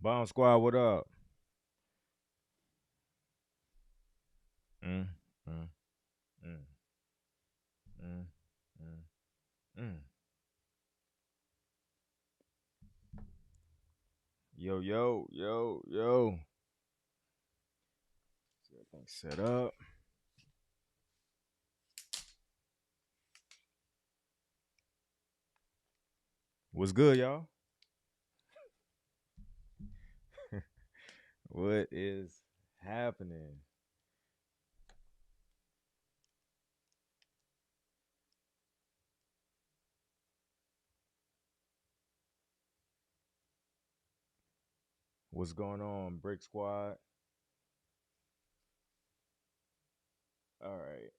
Bomb Squad, what up? Mm, mm, mm, mm, mm, mm. Yo, yo, yo, yo. Get everything set up. What's good, y'all? What is happening? What's going on, Brick Squad? All right.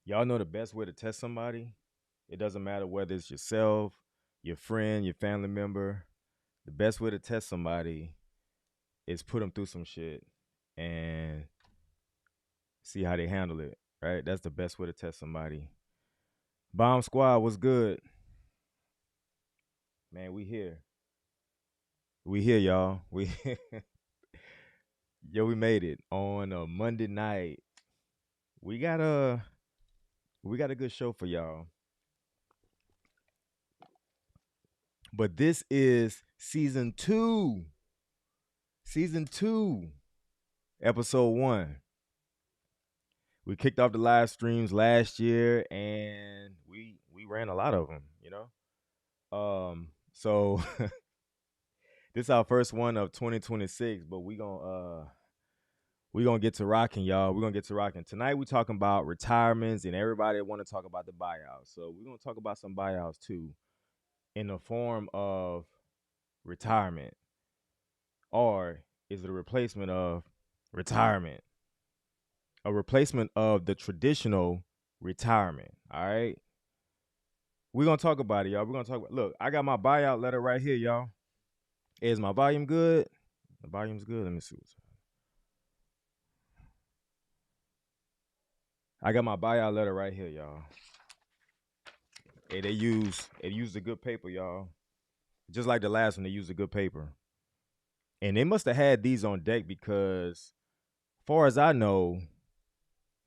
Y'all know the best way to test somebody? It doesn't matter whether it's yourself, your friend, your family member. The best way to test somebody is put them through some shit and see how they handle it, right? That's the best way to test somebody. Bomb Squad, what's good? Man, we here. We here, y'all. We Yo, we made it on a Monday night. We got a we got a good show for y'all. But this is season 2. Season 2, episode 1. We kicked off the live streams last year and we ran a lot of them, you know? So this is our first one of 2026, but we gonna get to rocking, y'all. We're gonna get to rocking. Tonight we talking about retirements and everybody want to talk about the buyouts. So we're gonna talk about some buyouts too, in the form of retirement. Or is it a replacement of retirement? A replacement of the traditional retirement. All right. We're gonna talk about it, y'all. We're gonna talk about look, I got my buyout letter right here, y'all. Is my volume good? The volume's good. Let me see what's I got my buyout letter right here, y'all. Hey, they used a good paper, y'all. Just like the last one, they used a good paper. And they must have had these on deck because, far as I know,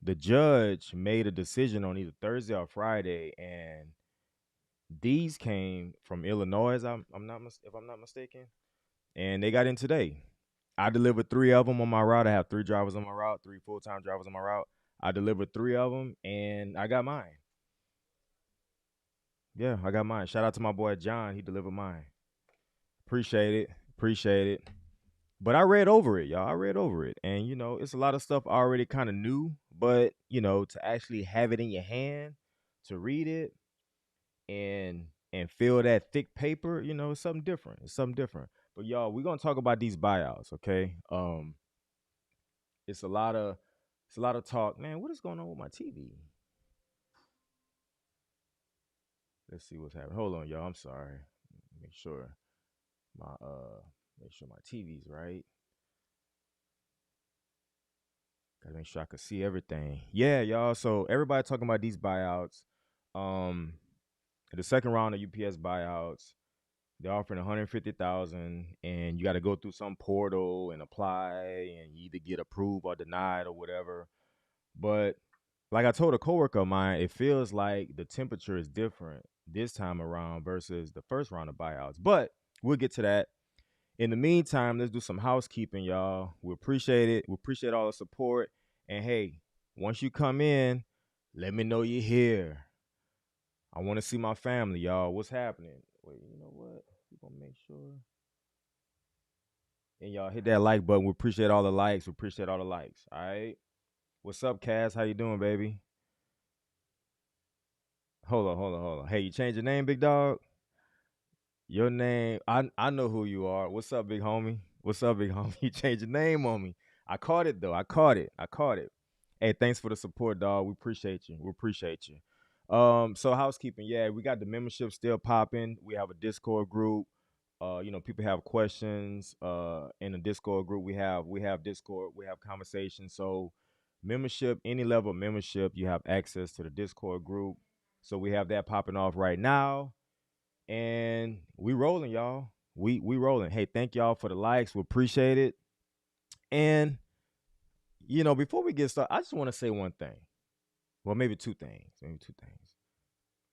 the judge made a decision on either Thursday or Friday, and these came from Illinois. If I'm not mistaken, and they got in today. I delivered 3 of them on my route. I have 3 drivers on my route, 3 full-time drivers on my route. I delivered 3 of them, and I got mine. Yeah, I got mine. Shout out to my boy John. He delivered mine. Appreciate it. Appreciate it. But I read over it, y'all. I read over it. And, it's a lot of stuff already kind of new. But, to actually have it in your hand, to read it and feel that thick paper, it's something different. It's something different. But y'all, we're gonna talk about these buyouts, okay? It's a lot of talk. Man, what is going on with my TV? Let's see what's happening. Hold on, y'all. I'm sorry. Make sure my TV's right. Gotta make sure I can see everything. Yeah, y'all. So everybody talking about these buyouts. Um, the second round of UPS buyouts, they're offering 150,000, and you got to go through some portal and apply, and you either get approved or denied or whatever. But like I told a coworker of mine, it feels like the temperature is different this time around versus the first round of buyouts. But we'll get to that. In the meantime, let's do some housekeeping, y'all. We appreciate it. We appreciate all the support. And hey, once you come in, let me know you're here. I want to see my family, y'all. What's happening? Wait, you know what? We're gonna make sure. And y'all hit that like button. We appreciate all the likes. We appreciate all the likes. All right. What's up, Cass? How you doing, baby? Hold on. Hey, you changed your name, big dog? Your name, I know who you are. What's up, big homie? What's up, big homie? You changed your name on me. I caught it though. I caught it. I caught it. Hey, thanks for the support, dog. We appreciate you. We appreciate you. So housekeeping, yeah, we got the membership still popping. We have a Discord group. People have questions. In the Discord group, we have Discord, we have conversations. So membership, any level of membership, you have access to the Discord group. So we have that popping off right now, and we rolling, y'all. We rolling. Hey, thank y'all for the likes. We appreciate it. And before we get started, I just want to say one thing. Well, maybe two things. Maybe two things.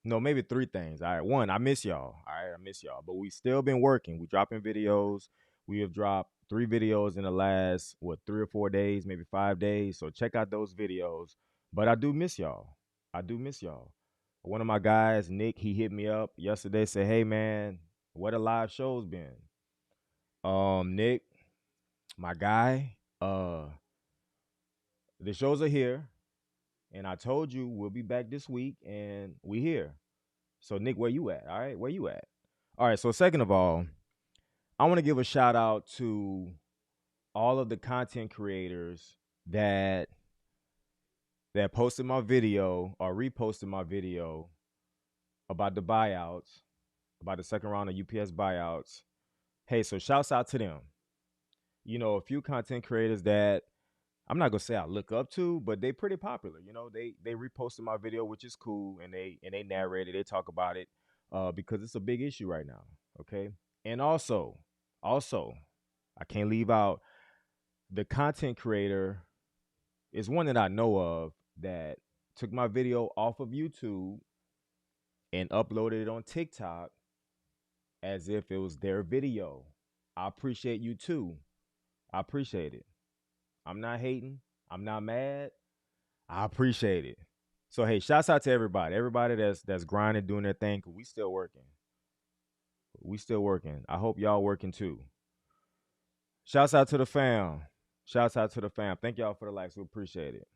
No, maybe three things. All right. One, I miss y'all. All right, I miss y'all. But we still been working. We dropping videos. We have dropped 3 videos in the last 3 or 4 days, maybe 5 days. So check out those videos. But I do miss y'all. I do miss y'all. One of my guys, Nick, he hit me up yesterday, said, "Hey man, what a live show's been." Nick, my guy, the shows are here. And I told you we'll be back this week and we here. So Nick, where you at? All right, where you at? All right. So second of all, I want to give a shout out to all of the content creators that posted my video or reposted my video about the buyouts, about the second round of UPS buyouts. Hey, so shouts out to them. A few content creators that I'm not gonna say I look up to, but they pretty popular. They reposted my video, which is cool, and they narrated, they talk about it, because it's a big issue right now. Okay, and also, I can't leave out the content creator is one that I know of that took my video off of YouTube and uploaded it on TikTok as if it was their video. I appreciate you too. I appreciate it. I'm not hating. I'm not mad. I appreciate it. So hey, shouts out to everybody. Everybody that's grinding, doing their thing. 'Cause we still working. We still working. I hope y'all working too. Shouts out to the fam. Shouts out to the fam. Thank y'all for the likes. We appreciate it.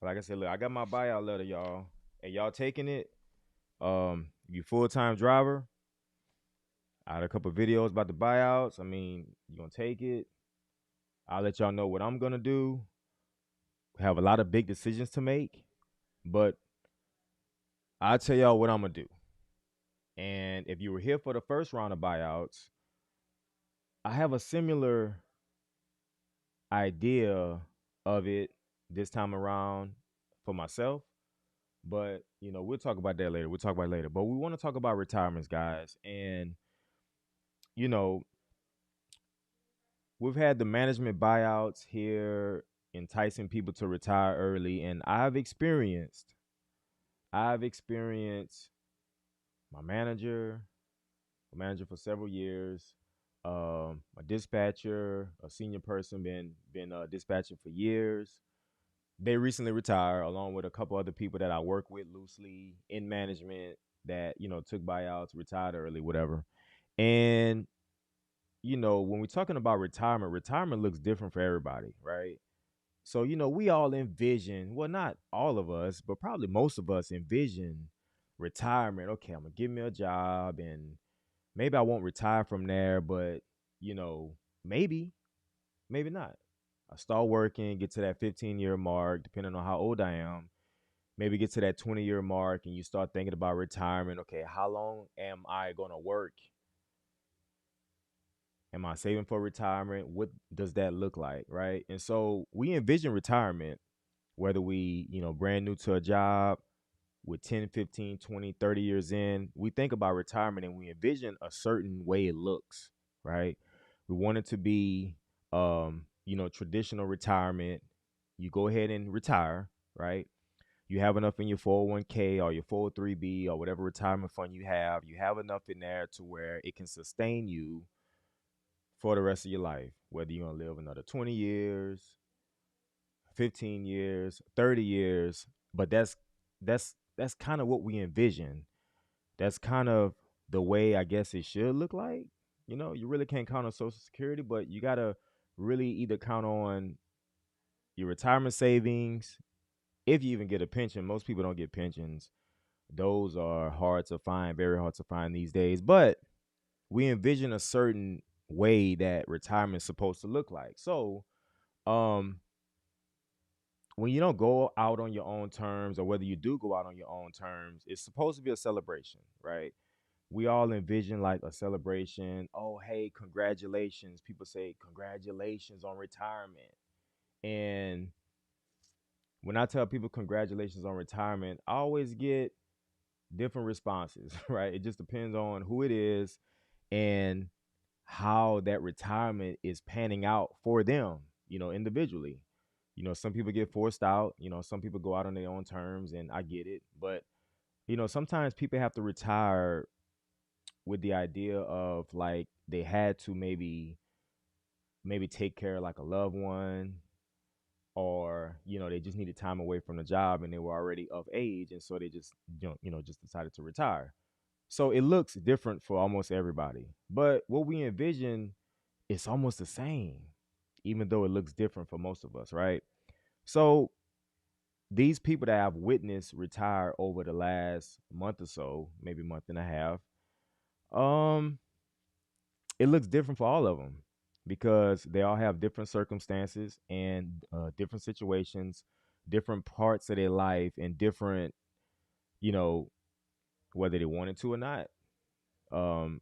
Like I said, look, I got my buyout letter, y'all. And y'all taking it. You full-time driver. I had a couple videos about the buyouts. I mean, you gonna take it. I'll let y'all know what I'm gonna do. Have a lot of big decisions to make, but I'll tell y'all what I'm gonna do. And if you were here for the first round of buyouts, I have a similar idea of it this time around for myself. But we'll talk about that later. We'll talk about it later. But we want to talk about retirements, guys. And you know, we've had the management buyouts here enticing people to retire early, and I've experienced my manager for several years, a dispatcher, a senior person, been dispatching for years. They recently retired, along with a couple other people that I work with loosely in management that took buyouts, retired early, whatever. And when we're talking about retirement looks different for everybody, right? So we all envision, well, not all of us, but probably most of us envision retirement. Okay, I'm gonna give me a job and maybe I won't retire from there, but you know, maybe, maybe not. I start working, get to that 15-year mark, depending on how old I am. Maybe get to that 20-year mark, and you start thinking about retirement. Okay, how long am I gonna work? Am I saving for retirement? What does that look like, right? And so we envision retirement, whether we, brand new to a job with 10, 15, 20, 30 years in, we think about retirement and we envision a certain way it looks, right? We want it to be, traditional retirement. You go ahead and retire, right? You have enough in your 401k or your 403b or whatever retirement fund you have. You have enough in there to where it can sustain you for the rest of your life, whether you're going to live another 20 years, 15 years, 30 years. But that's kind of what we envision. That's kind of the way I guess it should look like. You really can't count on Social Security, but you got to really either count on your retirement savings. If you even get a pension, most people don't get pensions. Those are hard to find, very hard to find these days. But we envision a certain way that retirement is supposed to look like. So, um, when you don't go out on your own terms, or whether you do go out on your own terms, it's supposed to be a celebration, right? We all envision like a celebration. Oh, hey, congratulations. People say congratulations on retirement. And when I tell people congratulations on retirement, I always get different responses, right? It just depends on who it is and how that retirement is panning out for them, individually. Some people get forced out, some people go out on their own terms, and I get it. But, sometimes people have to retire with the idea of like they had to maybe take care of like a loved one, or they just needed time away from the job and they were already of age, and so they just just decided to retire. So it looks different for almost everybody, but what we envision is almost the same, even though it looks different for most of us, right? So these people that I've witnessed retire over the last month or so, maybe month and a half, um it looks different for all of them because they all have different circumstances and different situations, different parts of their life, and different, you know, whether they wanted to or not. Um,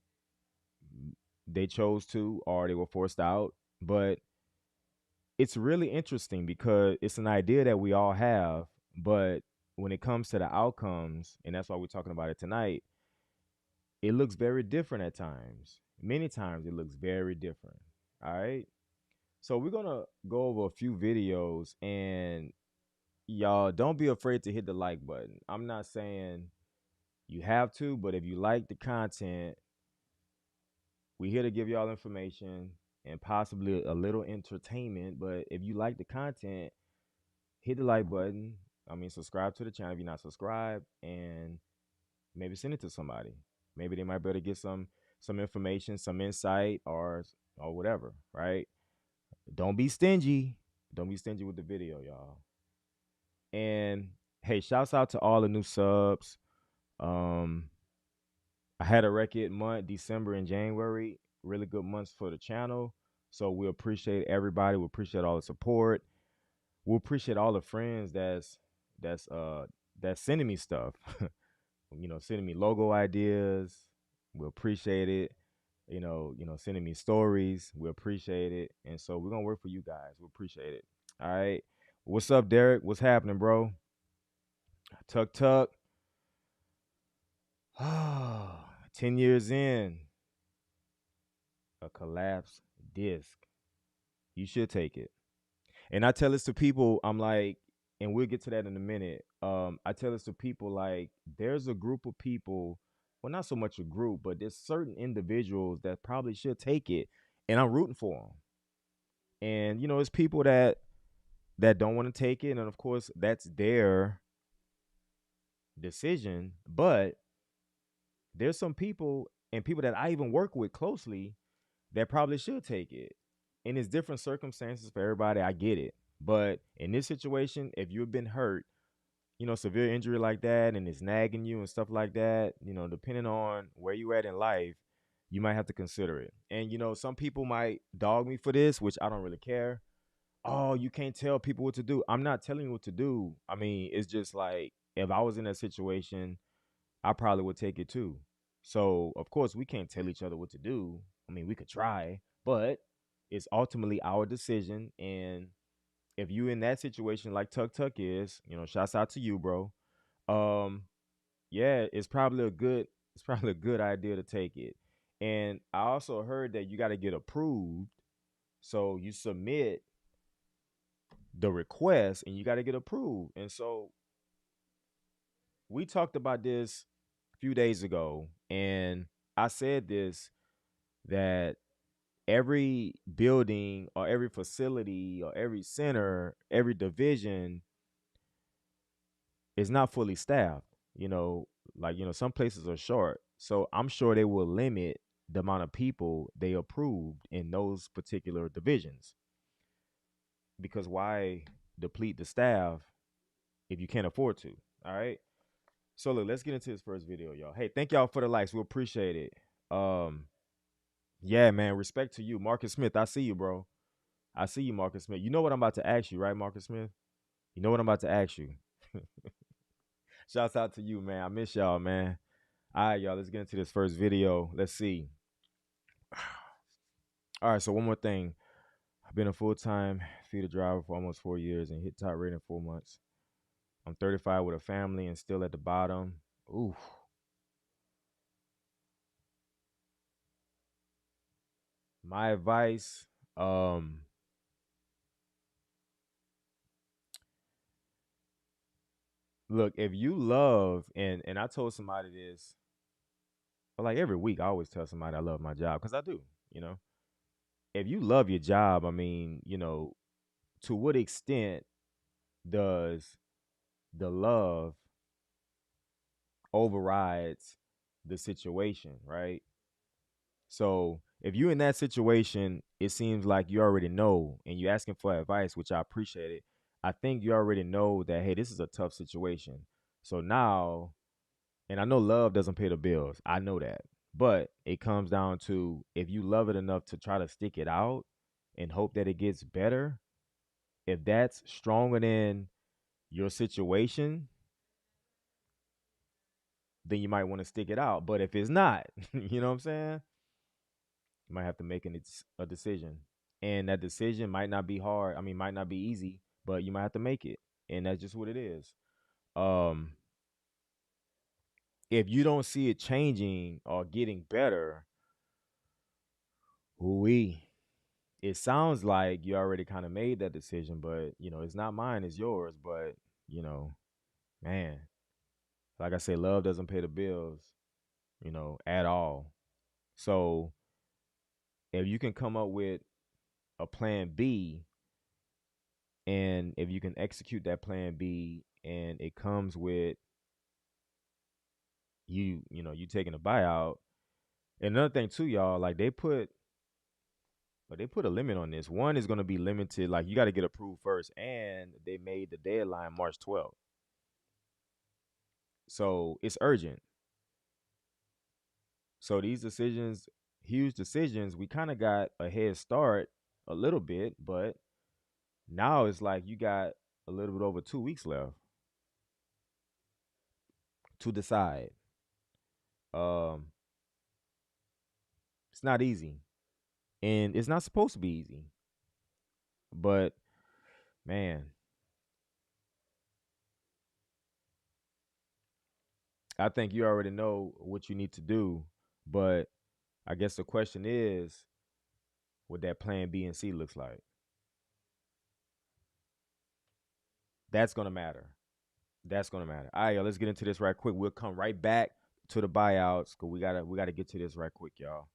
they chose to, or they were forced out. But it's really interesting because it's an idea that we all have, but when it comes to the outcomes, and that's why we're talking about it tonight, it looks very different at times. Many times it looks very different. All right. So we're gonna go over a few videos, and y'all don't be afraid to hit the like button. I'm not saying you have to, but if you like the content, we here to give y'all information and possibly a little entertainment. But if you like the content, hit the like button. I mean, subscribe to the channel if you're not subscribed, and maybe send it to somebody. Maybe they might be able to get some information, some insight, or whatever. Right? Don't be stingy. Don't be stingy with the video, y'all. And hey, shouts out to all the new subs. Um, I had a record month, December and January, really good months for the channel. So we appreciate everybody. We appreciate all the support. We appreciate all the friends that's that's sending me stuff. Sending me logo ideas. We appreciate it. Sending me stories. We appreciate it. And so we're gonna work for you guys. We appreciate it. All right. What's up, Derek? What's happening, bro? Tuck tuck. 10 years in, a collapsed disc. You should take it. And I tell this to people, I'm like, and we'll get to that in a minute. I tell this to people like there's a group of people, well, not so much a group, but there's certain individuals that probably should take it. And I'm rooting for them. And it's people that don't want to take it. And of course, that's their decision. But there's some people and people that I even work with closely that probably should take it. And it's different circumstances for everybody. I get it. But in this situation, if you've been hurt, severe injury like that, and it's nagging you and stuff like that, depending on where you at in life, you might have to consider it. And, some people might dog me for this, which I don't really care. Oh, you can't tell people what to do. I'm not telling you what to do. I mean, it's just like if I was in that situation, I probably would take it too. So, of course, we can't tell each other what to do. I mean, we could try, but it's ultimately our decision. And if you in that situation like Tuck Tuck is, shouts out to you, bro. Um, yeah, it's probably a good idea to take it. And I also heard that you got to get approved. So you submit the request and you got to get approved. And so we talked about this a few days ago, and I said this, that every building or every facility or every center, every division is not fully staffed. Some places are short. So I'm sure they will limit the amount of people they approved in those particular divisions. Because why deplete the staff if you can't afford to? All right. So look, let's get into this first video, y'all. Hey, thank y'all for the likes. We appreciate it. Yeah, man. Respect to you, Marcus Smith. I see you, bro. I see you, Marcus Smith. You know what I'm about to ask you, right, Marcus Smith? You know what I'm about to ask you. Shouts out to you, man. I miss y'all, man. All right, y'all. Let's get into this first video. Let's see. All right. So one more thing. I've been a full-time feeder driver for almost 4 years and hit top rate in 4 months. I'm 35 with a family and still at the bottom. Ooh. My advice, um, look, if you love, and I told somebody this, like every week, I always tell somebody I love my job because I do, you know. If you love your job, I mean, to what extent does the love overrides the situation, right? So if you're in that situation, it seems like you already know and you're asking for advice, which I appreciate it. I think you already know that, hey, this is a tough situation. So now, and I know love doesn't pay the bills. I know that. But it comes down to if you love it enough to try to stick it out and hope that it gets better, if that's stronger than your situation, then you might want to stick it out. But if it's not, you know what I'm saying? You might have to make a decision. And that decision might not be hard. I mean, might not be easy, but you might have to make it. And that's just what it is. Um, if you don't see it changing or getting better, we it sounds like you already kind of made that decision, but it's not mine, it's yours. But, you know, man, like I say, love doesn't pay the bills, at all. So if you can come up with a plan B, and if you can execute that plan B and it comes with you taking a buyout. And another thing too, y'all, like they put a limit on this. One is gonna be limited, like you gotta get approved first, and they made the deadline March 12th. So it's urgent. So these decisions, huge decisions, we kind of got a head start a little bit, but now it's like you got a little bit over 2 weeks left to decide. Um, it's not easy, and it's not supposed to be easy. But man, I think you already know what you need to do. But I guess the question is what that plan B and C looks like. That's gonna matter. That's gonna matter. All right, y'all, let's get into this right quick. We'll come right back to the buyouts because we gotta get to this right quick, y'all.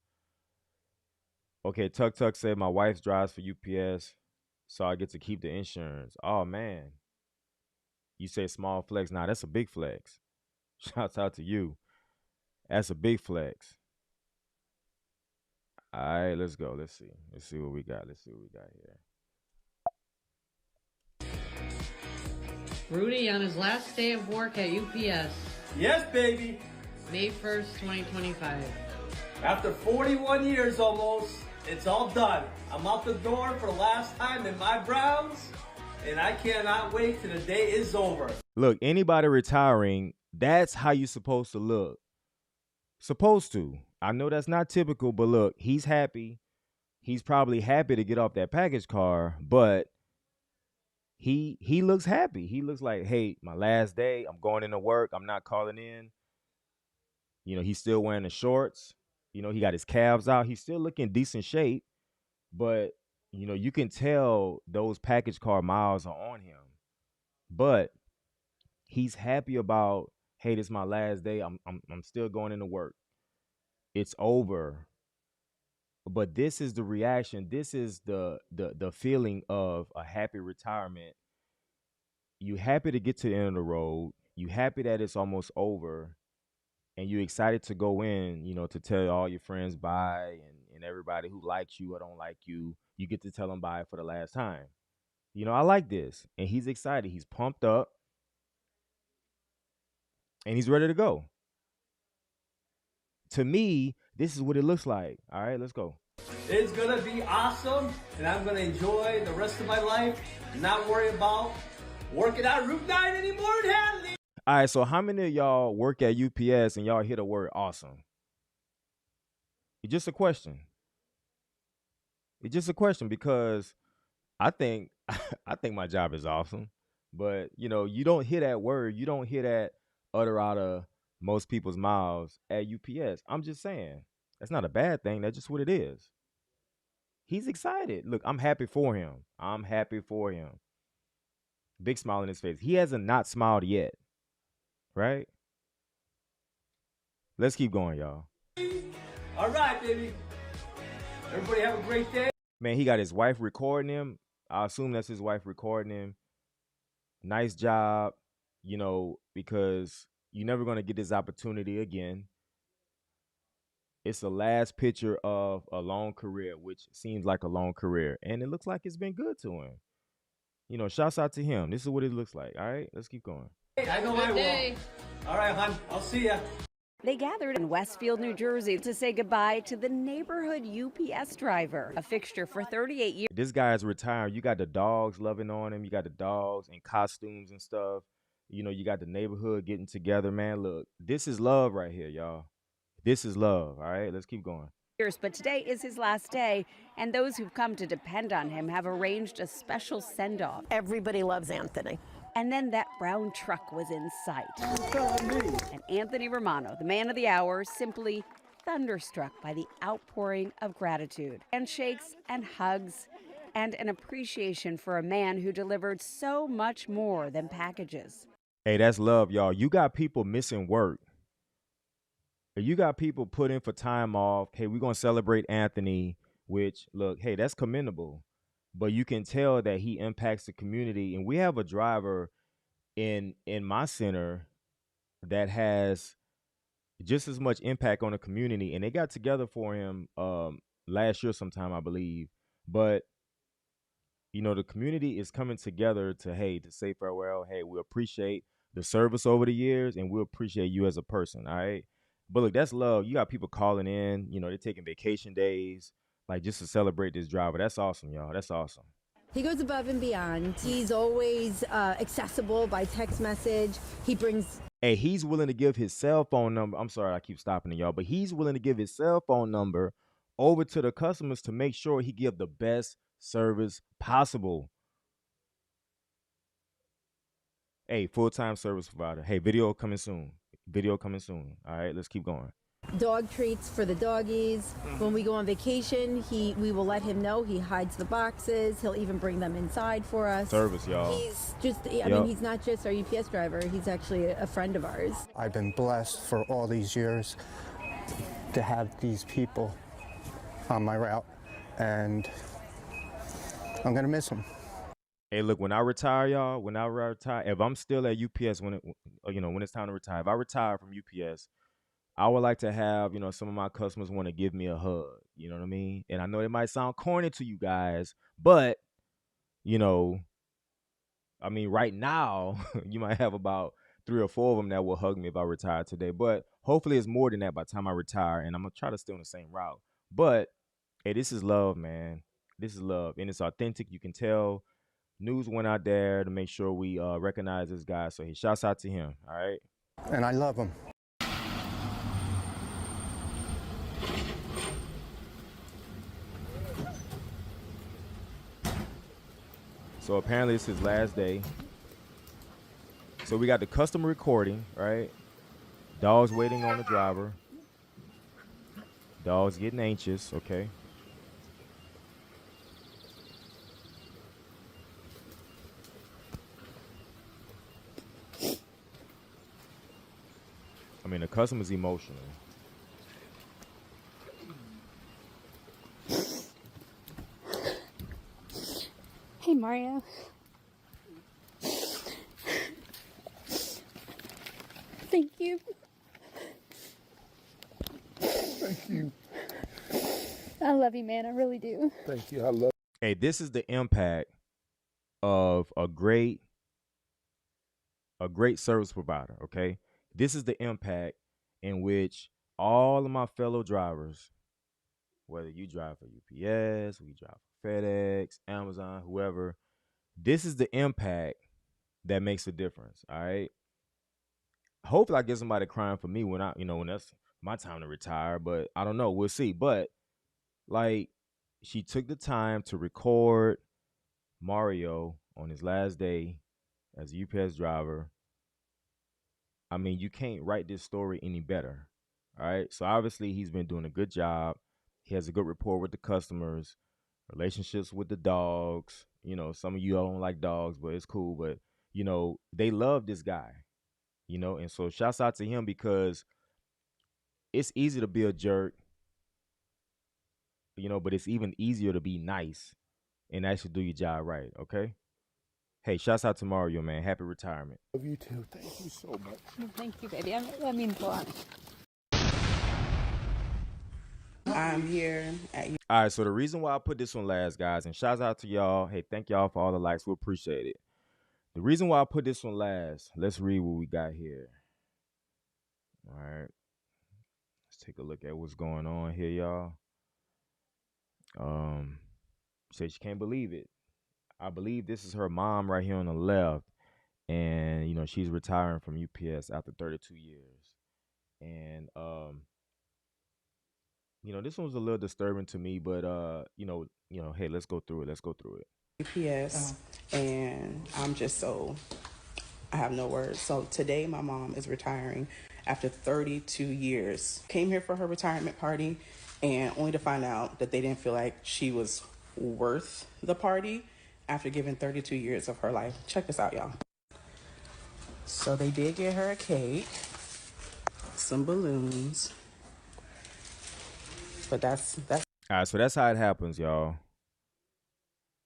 Okay, Tuck Tuck said my wife drives for UPS, so I get to keep the insurance. Oh man, you say small flex. Nah, that's a big flex. Shouts out to you. That's a big flex. All right, let's go. Let's see. Let's see what we got. Let's see what we got here. Rudy on his last day of work at UPS, Yes, baby. May 1st, 2025. After 41 years almost, it's all done. I'm out the door for the last time in my Browns, and I cannot wait till the day is over. Look, anybody retiring, that's how you supposed to look. Supposed to. I know that's not typical, but look, he's happy. He's probably happy to get off that package car, but he looks happy. He looks like, hey, my last day, I'm going into work. I'm not calling in. He's still wearing the shorts. He got his calves out. He's still looking decent shape, but you can tell those package car miles are on him. But he's happy about, hey, this is my last day. I'm still going into work. It's over. But this is the reaction. This is the feeling of a happy retirement. You happy to get to the end of the road. You happy that it's almost over, and you excited to go in. To tell all your friends bye, and everybody who likes you or don't like you. You get to tell them bye for the last time. I like this, and he's excited. He's pumped up, and he's ready to go. To me, this is what it looks like. All right, let's go. It's gonna be awesome, and I'm gonna enjoy the rest of my life and not worry about working at Route 9 anymore in Hadley. All right, so how many of y'all work at UPS and y'all hear the word awesome? It's just a question. It's just a question because I think I think my job is awesome, but you don't hear that word. You don't hear that utter out of most people's mouths at UPS. I'm just saying. That's not a bad thing. That's just what it is. He's excited. Look, I'm happy for him. I'm happy for him. Big smile on his face. He hasn't not smiled yet, right? Let's keep going, y'all. All right, baby. Everybody have a great day. Man, he got his wife recording him. I assume that's his wife recording him. Nice job, because you're never going to get this opportunity again. It's the last picture of a long career, which seems like a long career. And it looks like it's been good to him. Shouts out to him. This is what it looks like. All right, let's keep going. Hey, I know I will. All right, hon. I'll see ya. They gathered in Westfield, New Jersey to say goodbye to the neighborhood UPS driver, a fixture for 38 years. This guy is retiring. You got the dogs loving on him. You got the dogs in costumes and stuff. You got the neighborhood getting together, man. Look, this is love right here, y'all. This is love. All right, let's keep going. But today is his last day, and those who've come to depend on him have arranged a special send-off. Everybody loves Anthony. And then that brown truck was in sight. And Anthony Romano, the man of the hour, simply thunderstruck by the outpouring of gratitude, handshakes and hugs, and an appreciation for a man who delivered so much more than packages. Hey, that's love, y'all. You got people missing work. You got people put in for time off. Hey, we're going to celebrate Anthony, which, look, hey, that's commendable. But you can tell that he impacts the community. And we have a driver in my center that has just as much impact on the community. And they got together for him last year sometime, I believe. But, the community is coming together to say farewell. Hey, we appreciate the service over the years, and we appreciate you as a person, all right? But look, that's love. You got people calling in, they're taking vacation days, like just to celebrate this driver. That's awesome, y'all. That's awesome. He goes above and beyond. He's always accessible by text message. He brings... Hey, he's willing to give his cell phone number. I'm sorry, I keep stopping y'all, but he's willing to give his cell phone number over to the customers to make sure he give the best service possible. Hey, full-time service provider. Hey, video coming soon. All right, let's keep going. Dog treats for the doggies. When we go on vacation, we will let him know. He hides the boxes. He'll even bring them inside for us. Service, y'all. He's just, I mean, he's not just our UPS driver. He's actually a friend of ours. I've been blessed for all these years to have these people on my route, and I'm going to miss them. Hey, look, when I retire, y'all, if I'm still at UPS when it's time to retire, if I retire from UPS, I would like to have, some of my customers want to give me a hug. You know what I mean? And I know it might sound corny to you guys, but, right now, you might have about 3 or 4 of them that will hug me if I retire today. But hopefully it's more than that by the time I retire, and I'm going to try to stay on the same route. But, hey, this is love, man. This is love, and it's authentic. You can tell. News went out there to make sure we recognize this guy. So he shouts out to him. All right. And I love him. So apparently it's his last day. So we got the customer recording, right? Dogs waiting on the driver. Dogs getting anxious, okay? The customer's emotional. Hey, Mario. Thank you. Thank you. I love you, man. I really do. Thank you. I love. Hey, this is the impact of a great service provider, okay? This is the impact in which all of my fellow drivers, whether you drive for UPS, we drive for FedEx, Amazon, whoever, this is the impact that makes a difference, all right? Hopefully I get somebody crying for me when when that's my time to retire, but I don't know. We'll see. But, she took the time to record Mario on his last day as a UPS driver. I mean, you can't write this story any better. All right. So obviously he's been doing a good job. He has a good rapport with the customers, relationships with the dogs. Some of you don't like dogs, but it's cool. But they love this guy. And so shouts out to him because it's easy to be a jerk, but it's even easier to be nice and actually do your job right. Okay. Hey, shouts out to Mario, man. Happy retirement. Love you too. Thank you so much. Thank you, baby. That means a lot. I'm here at All right, so the reason why I put this one last, guys, and shouts out to y'all. Hey, thank y'all for all the likes. We appreciate it. The reason why I put this one last, let's read what we got here. All right. Let's take a look at what's going on here, y'all. Says she can't believe it. I believe this is her mom right here on the left. And, she's retiring from UPS after 32 years. And this one was a little disturbing to me, but hey, let's go through it. Let's go through it. UPS, and I have no words. So today, my mom is retiring after 32 years. Came here for her retirement party, and only to find out that they didn't feel like she was worth the party after giving 32 years of her life. Check this out, y'all. So they did get her a cake, some balloons, but that's All right, so that's how it happens, y'all.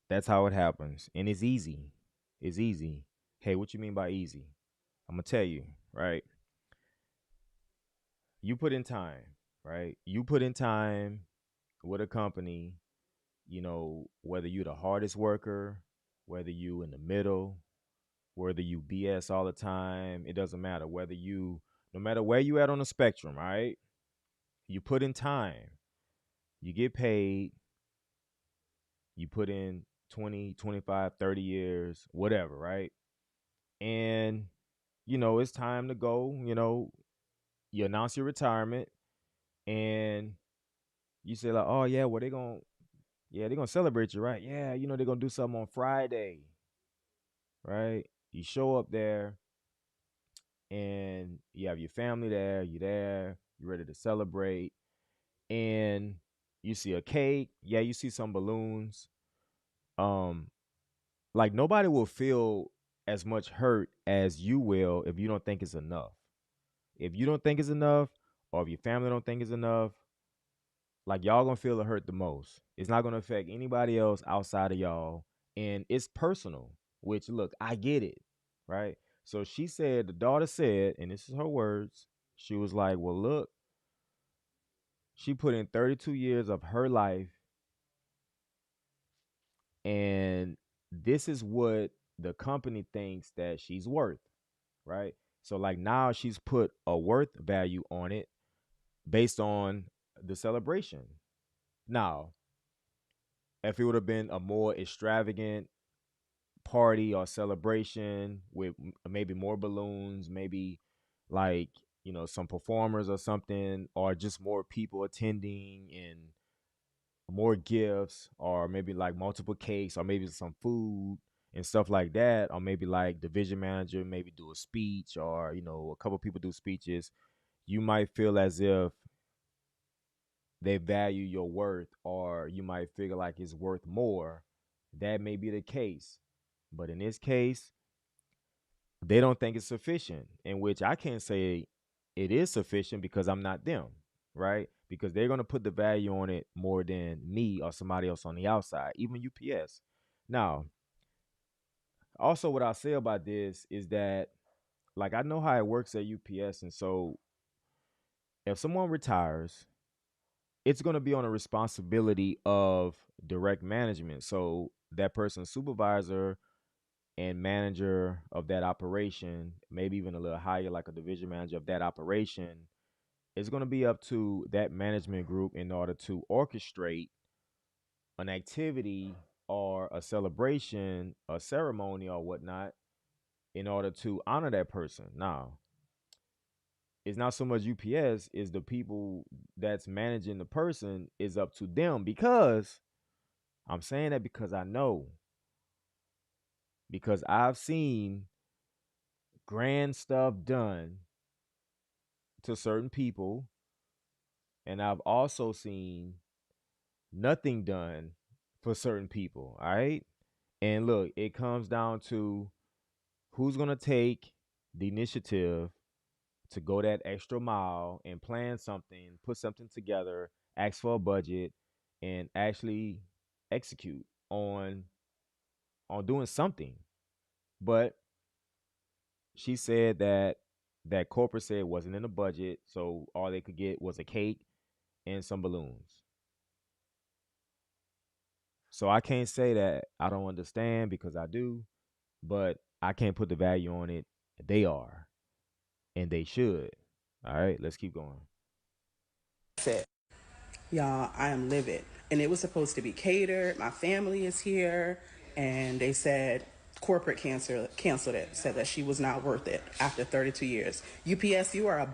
That's how it happens. And it's easy. It's easy. Hey, what you mean by easy? I'm going to tell you, right? You put in time, right? You put in time with a company, whether you're the hardest worker, whether you in the middle, whether you BS all the time, it doesn't matter. No matter where you at on the spectrum, right? You put in time, you get paid, you put in 20, 25, 30 years, whatever, right? And, it's time to go, you announce your retirement and you say like, oh yeah, well they're gonna celebrate you, right? Yeah, they're gonna do something on Friday, right? You show up there and you have your family there, you're ready to celebrate, and you see a cake, yeah, you see some balloons. Um, like nobody will feel as much hurt as you will if you don't think it's enough. If you don't think it's enough, or if your family don't think it's enough, like y'all gonna feel the hurt the most. It's not gonna affect anybody else outside of y'all, and it's personal. Which look, I get it, right? So the daughter said, and this is her words. She was like, "Well, look, she put in 32 years of her life, and this is what the company thinks that she's worth, right? So like now she's put a worth value on it based on the celebration. Now, if it would have been a more extravagant party or celebration with maybe more balloons, maybe like, some performers or something, or just more people attending and more gifts, or maybe like multiple cakes, or maybe some food and stuff like that, or maybe like the division manager maybe do a speech, or a couple people do speeches, you might feel as if they value your worth, or you might figure like it's worth more. That may be the case. But in this case, they don't think it's sufficient, in which I can't say it is sufficient because I'm not them, right? Because they're going to put the value on it more than me or somebody else on the outside, even UPS. Now, also what I'll say about this is that, like, I know how it works at UPS. And so if someone retires, it's going to be on a responsibility of direct management. So that person's supervisor and manager of that operation, maybe even a little higher, like a division manager of that operation, is going to be up to that management group in order to orchestrate an activity or a celebration, a ceremony or whatnot, in order to honor that person. Now, it's not so much UPS, is the people that's managing the person is up to them, because I'm saying that because I know, because I've seen grand stuff done to certain people, and I've also seen nothing done for certain people. All right. And look, it comes down to who's going to take the initiative to go that extra mile and plan something, put something together, ask for a budget, and actually execute on doing something. But she said that corporate said it wasn't in the budget, so all they could get was a cake and some balloons. So I can't say that I don't understand because I do, but I can't put the value on it. They are, and they should. All right, let's keep going. That's it. Y'all, I am livid. And it was supposed to be catered. My family is here. And they said corporate canceled it, said that she was not worth it after 32 years. UPS, you are a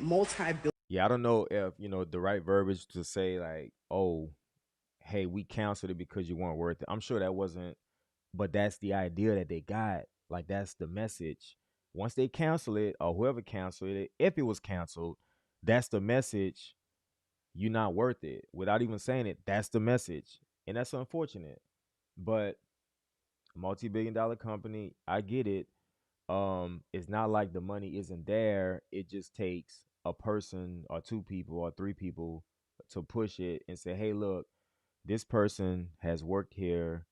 multi-billion. Yeah, I don't know if the right verbiage to say like, "Oh, hey, we canceled it because you weren't worth it." I'm sure that wasn't, but that's the idea that they got. Like that's the message. Once they cancel it, or whoever canceled it, if it was canceled, that's the message. You're not worth it. Without even saying it, that's the message, and that's unfortunate. But multi-billion-dollar company, I get it. It's not like the money isn't there. It just takes a person or two people or three people to push it and say, "Hey, look, this person has worked here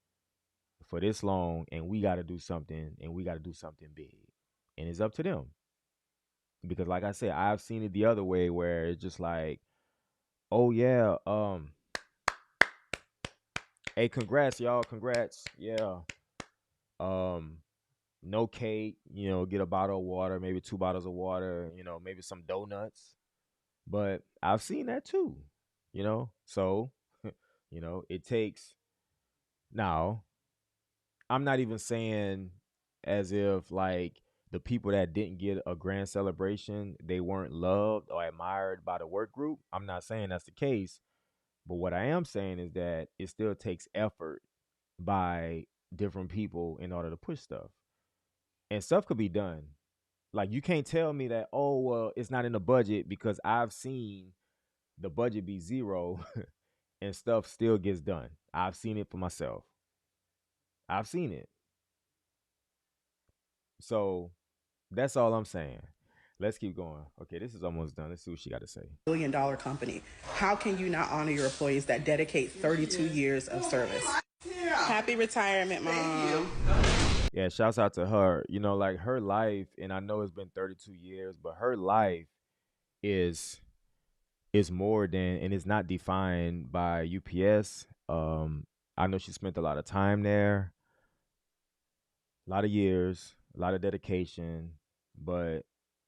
for this long, and we got to do something, and we got to do something big." And it's up to them because, like I said, I've seen it the other way where it's just like, "Oh yeah, hey, congrats, y'all, congrats, yeah." Um, no cake, get a bottle of water, maybe two bottles of water, maybe some donuts. But I've seen that too, So, it takes now, I'm not even saying as if like the people that didn't get a grand celebration, they weren't loved or admired by the work group. I'm not saying that's the case, but what I am saying is that it still takes effort by different people in order to push stuff. And stuff could be done. Like you can't tell me that, oh well, it's not in the budget because I've seen the budget be zero and stuff still gets done. I've seen it for myself. I've seen it. So that's all I'm saying. Let's keep going. Okay, this is almost done. Let's see what she got to say. $1 billion company. How can you not honor your employees that dedicate 32 years of service? Happy retirement, Mom. Yeah, shouts out to her. Like her life, and I know it's been 32 years, but her life is more than, and it's not defined by UPS. I know she spent a lot of time there, a lot of years, a lot of dedication. But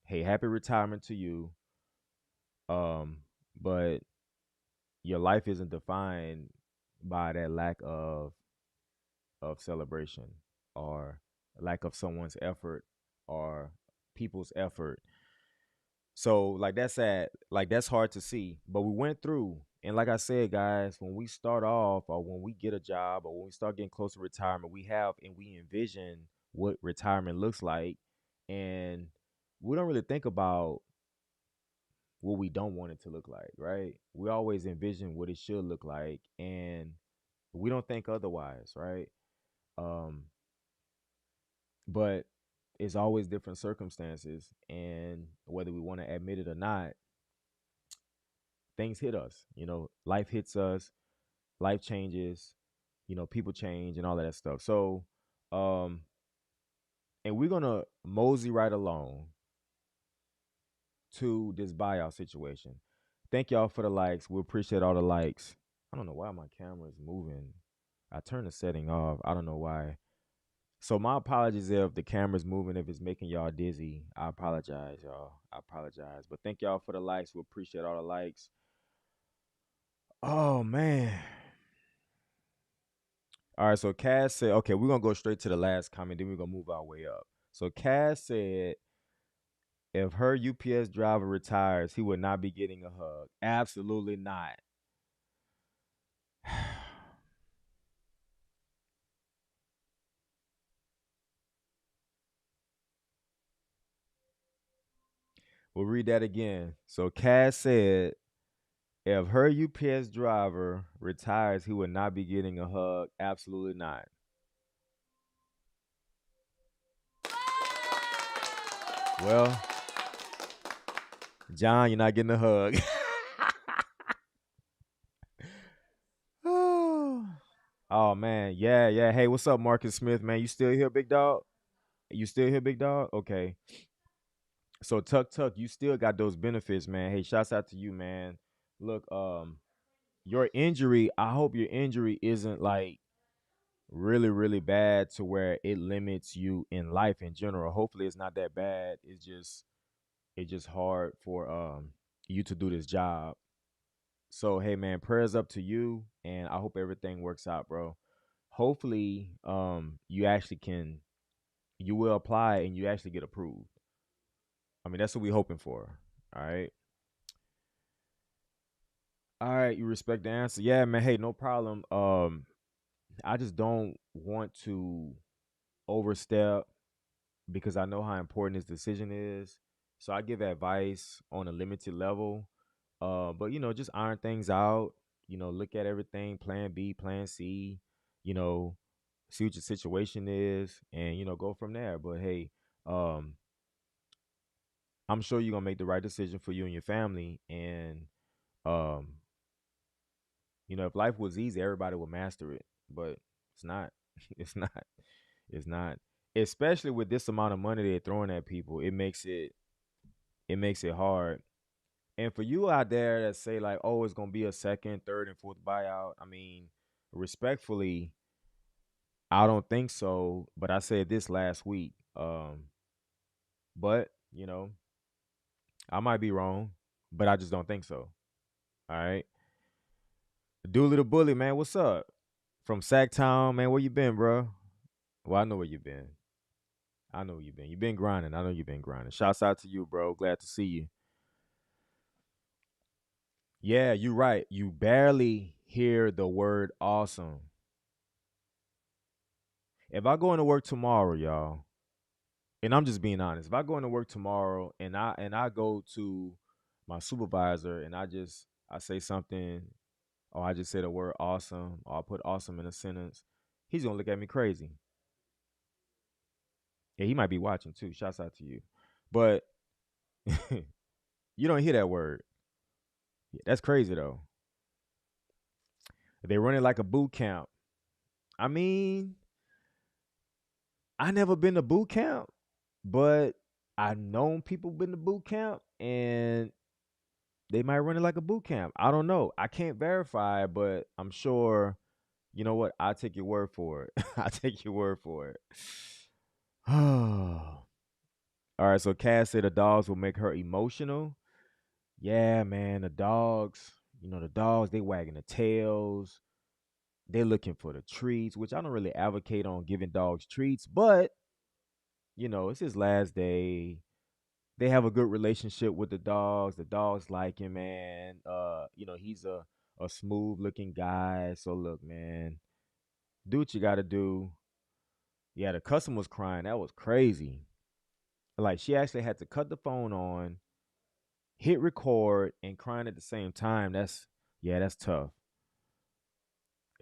hey, happy retirement to you. Um, but your life isn't defined by that lack of celebration or lack of someone's effort or people's effort. So like that's sad. Like that's hard to see. But we went through. And like I said, guys, when we start off or when we get a job or when we start getting close to retirement, we envision what retirement looks like. And we don't really think about what we don't want it to look like, right? We always envision what it should look like, and we don't think otherwise, right? Um, but it's always different circumstances, and whether we want to admit it or not, things hit us. Life hits us, life changes, people change, and all of that stuff. So, um, and we're gonna mosey right along to this buyout situation. Thank y'all for the likes. We appreciate all the likes. I don't know why my camera is moving. I turned the setting off. I don't know why. So my apologies if the camera's moving, if it's making y'all dizzy. I apologize, y'all. I apologize. But thank y'all for the likes. We appreciate all the likes. Oh man. All right, so Cass said, okay, we're gonna go straight to the last comment, then we're gonna move our way up. So Cass said if her UPS driver retires, he would not be getting a hug. Absolutely not. We'll read that again. So Cass said, if her UPS driver retires, he would not be getting a hug. Absolutely not. Well, John, you're not getting a hug. Oh man, yeah, yeah. Hey, what's up, Marcus Smith, man? You still here, big dog? You still here, big dog? Okay. So Tuck, you still got those benefits, man. Hey, shouts out to you, man. Look, your injury, I hope your injury isn't like really, really bad to where it limits you in life in general. Hopefully it's not that bad. It's just hard for you to do this job. So hey man, prayers up to you and I hope everything works out, bro. Hopefully you will apply and you actually get approved. I mean, that's what we're hoping for. All right. All right, you respect the answer. Yeah, man. Hey, no problem. I just don't want to overstep because I know how important this decision is. So I give advice on a limited level. But just iron things out. Look at everything, plan B, plan C, you know, see what your situation is and go from there. But hey, um, I'm sure you're gonna make the right decision for you and your family. And um, if life was easy, everybody would master it. But it's not. It's not. It's not. Especially with this amount of money they're throwing at people, it makes it hard. And for you out there that say like, oh, it's gonna be a second, third, and fourth buyout. I mean, respectfully, I don't think so. But I said this last week. But I might be wrong, but I just don't think so. All right. Dooley the Bully, man, what's up? From Sacktown, man, where you been, bro? Well, I know where you been. I know where you been. You been grinding. I know you been grinding. Shouts out to you, bro. Glad to see you. Yeah, you're right. You barely hear the word awesome. If I go into work tomorrow, y'all, and I'm just being honest, if I go into work tomorrow and I go to my supervisor and I say something or I just say the word awesome or I put awesome in a sentence, he's gonna look at me crazy. Yeah, he might be watching too. Shouts out to you. But you don't hear that word. Yeah, that's crazy though. They run it like a boot camp. I mean, I never been to boot camp, but I known people been to boot camp and they might run it like a boot camp. I don't know. I can't verify, but I'm sure. You know what? I'll take your word for it. I'll take your word for it. All right. So Cass said the dogs will make her emotional. Yeah, man. The dogs. The dogs. They wagging the tails. They looking for the treats, which I don't really advocate on giving dogs treats, but it's his last day. They have a good relationship with the dogs. The dogs like him, man. He's a smooth looking guy. So look, man, do what you gotta do. Yeah, the customer was crying. That was crazy. Like she actually had to cut the phone on, hit record, and crying at the same time. That's tough.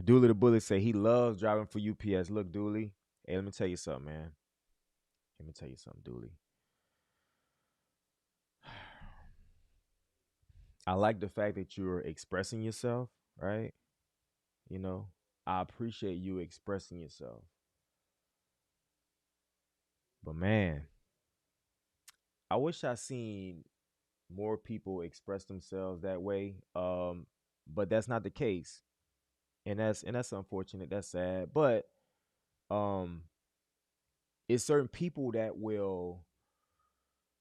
Dooley the Bully say he loves driving for UPS. Look, Dooley, hey, let me tell you something, man. Let me tell you something, Dooley. I like the fact that you're expressing yourself, right? You know, I appreciate you expressing yourself. But man, I wish I seen more people express themselves that way. But that's not the case. And that's unfortunate. That's sad. But um it's certain people that will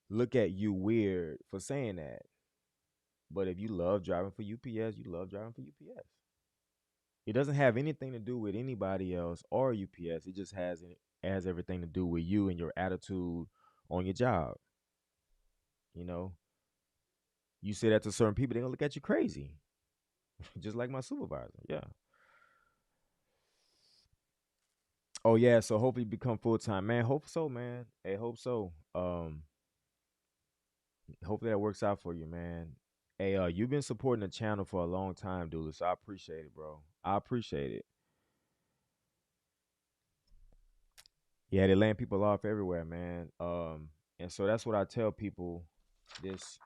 look at you weird for saying that. But if you love driving for UPS, you love driving for UPS. It doesn't have anything to do with anybody else or UPS. It has everything to do with you and your attitude on your job. You know, you say that to certain people, they're gonna look at you crazy, just like my supervisor. Yeah. Oh yeah. So hopefully you become full time, man. Hope so, man. Hey, hope so. Hopefully that works out for you, man. Hey, you've been supporting the channel for a long time, dude. So I appreciate it, bro. I appreciate it. Yeah, they laying people off everywhere, man. And so that's what I tell people. This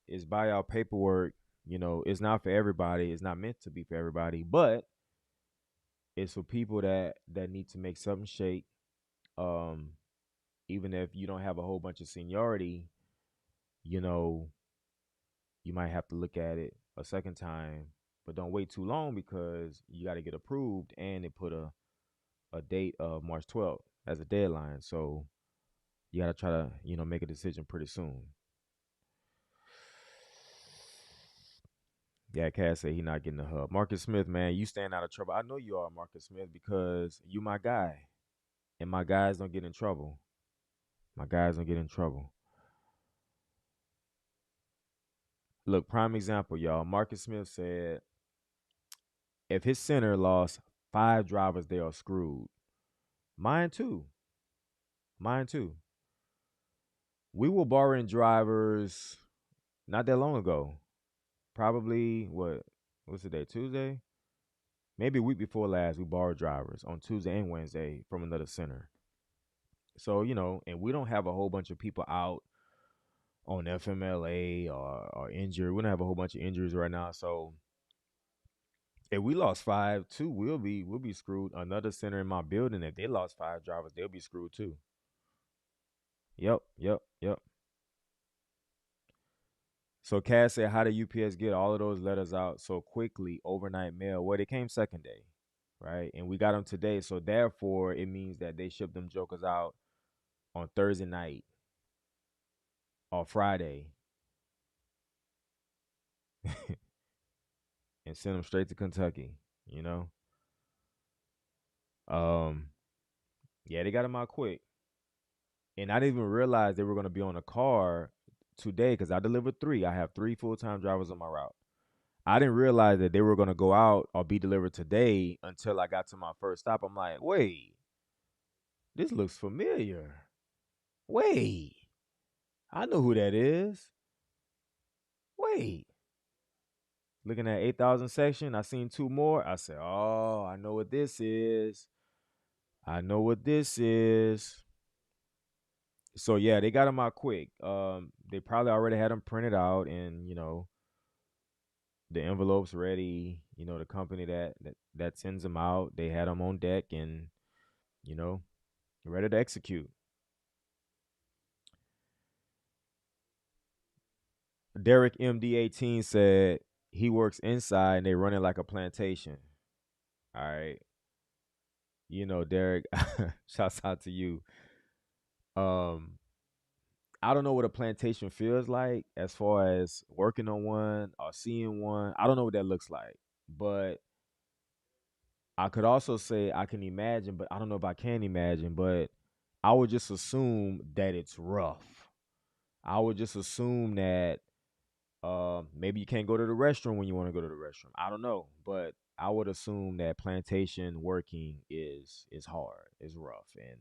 is buyout paperwork. It's not for everybody. It's not meant to be for everybody, but it's for people that need to make something shake. Um, Even if you don't have a whole bunch of seniority, you know, you might have to look at it a second time, but don't wait too long because you got to get approved, and they put a date of March 12th as a deadline. So you got to try to, make a decision pretty soon. Yeah, Cass said he not getting the hub. Marcus Smith, man, you staying out of trouble. I know you are, Marcus Smith, because you my guy, and my guys don't get in trouble. My guys don't get in trouble. Look, prime example, y'all. Marcus Smith said if his center lost 5 drivers, they are screwed. Mine too. Mine too. We were borrowing drivers not that long ago. Probably what's the day? Tuesday? Maybe a week before last, we borrowed drivers on Tuesday and Wednesday from another center. So, and we don't have a whole bunch of people out on FMLA or injured. We don't have a whole bunch of injuries right now. So if we lost 5 too, we'll be screwed. Another center in my building, if they lost 5 drivers, they'll be screwed too. Yep, yep, yep. So Cass said, how did UPS get all of those letters out so quickly, overnight mail? Well, they came second day, right? And we got them today. So therefore, it means that they shipped them jokers out on Thursday night or Friday and sent them straight to Kentucky, you know? Um, yeah, they got them out quick. And I didn't even realize they were going to be on a car today because I delivered 3. I have 3 full-time drivers on my route. I didn't realize that they were going to go out or be delivered today until I got to my first stop. I'm like, wait, this looks familiar. Wait, I know who that is. Wait, looking at 8,000 section, I seen 2 more. I said, oh, I know what this is. I know what this is. So yeah, they got them out quick. They probably already had them printed out, and the envelopes ready. The company that sends them out, they had them on deck, and you know, ready to execute. Derek MD18 said he works inside and they run it like a plantation. All right. Derek, shouts out to you. Um, I don't know what a plantation feels like as far as working on one or seeing one. I don't know what that looks like. But I could also say I can imagine, but I don't know if I can imagine, but I would just assume that it's rough. I would just assume that maybe you can't go to the restroom when you want to go to the restroom. I don't know, but I would assume that plantation working is hard, is rough, and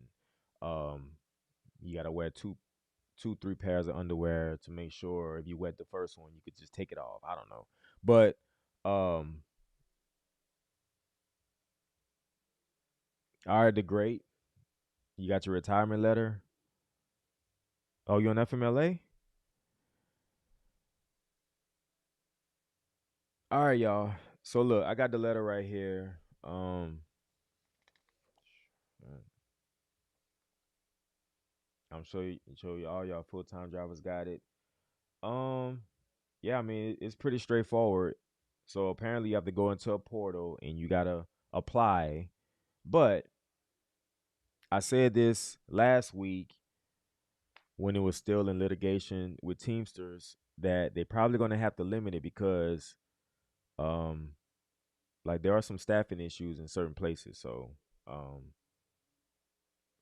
you gotta wear 3 pairs of underwear to make sure if you wet the first one, you could just take it off. I don't know, but all right, the great, you got your retirement letter. Oh, you on FMLA? All right, y'all. So look, I got the letter right here. I'm sure you all y'all full time drivers got it. Um, yeah, I mean it's pretty straightforward. So apparently you have to go into a portal and you gotta apply. But I said this last week when it was still in litigation with Teamsters that they're probably gonna have to limit it because um like there are some staffing issues in certain places. So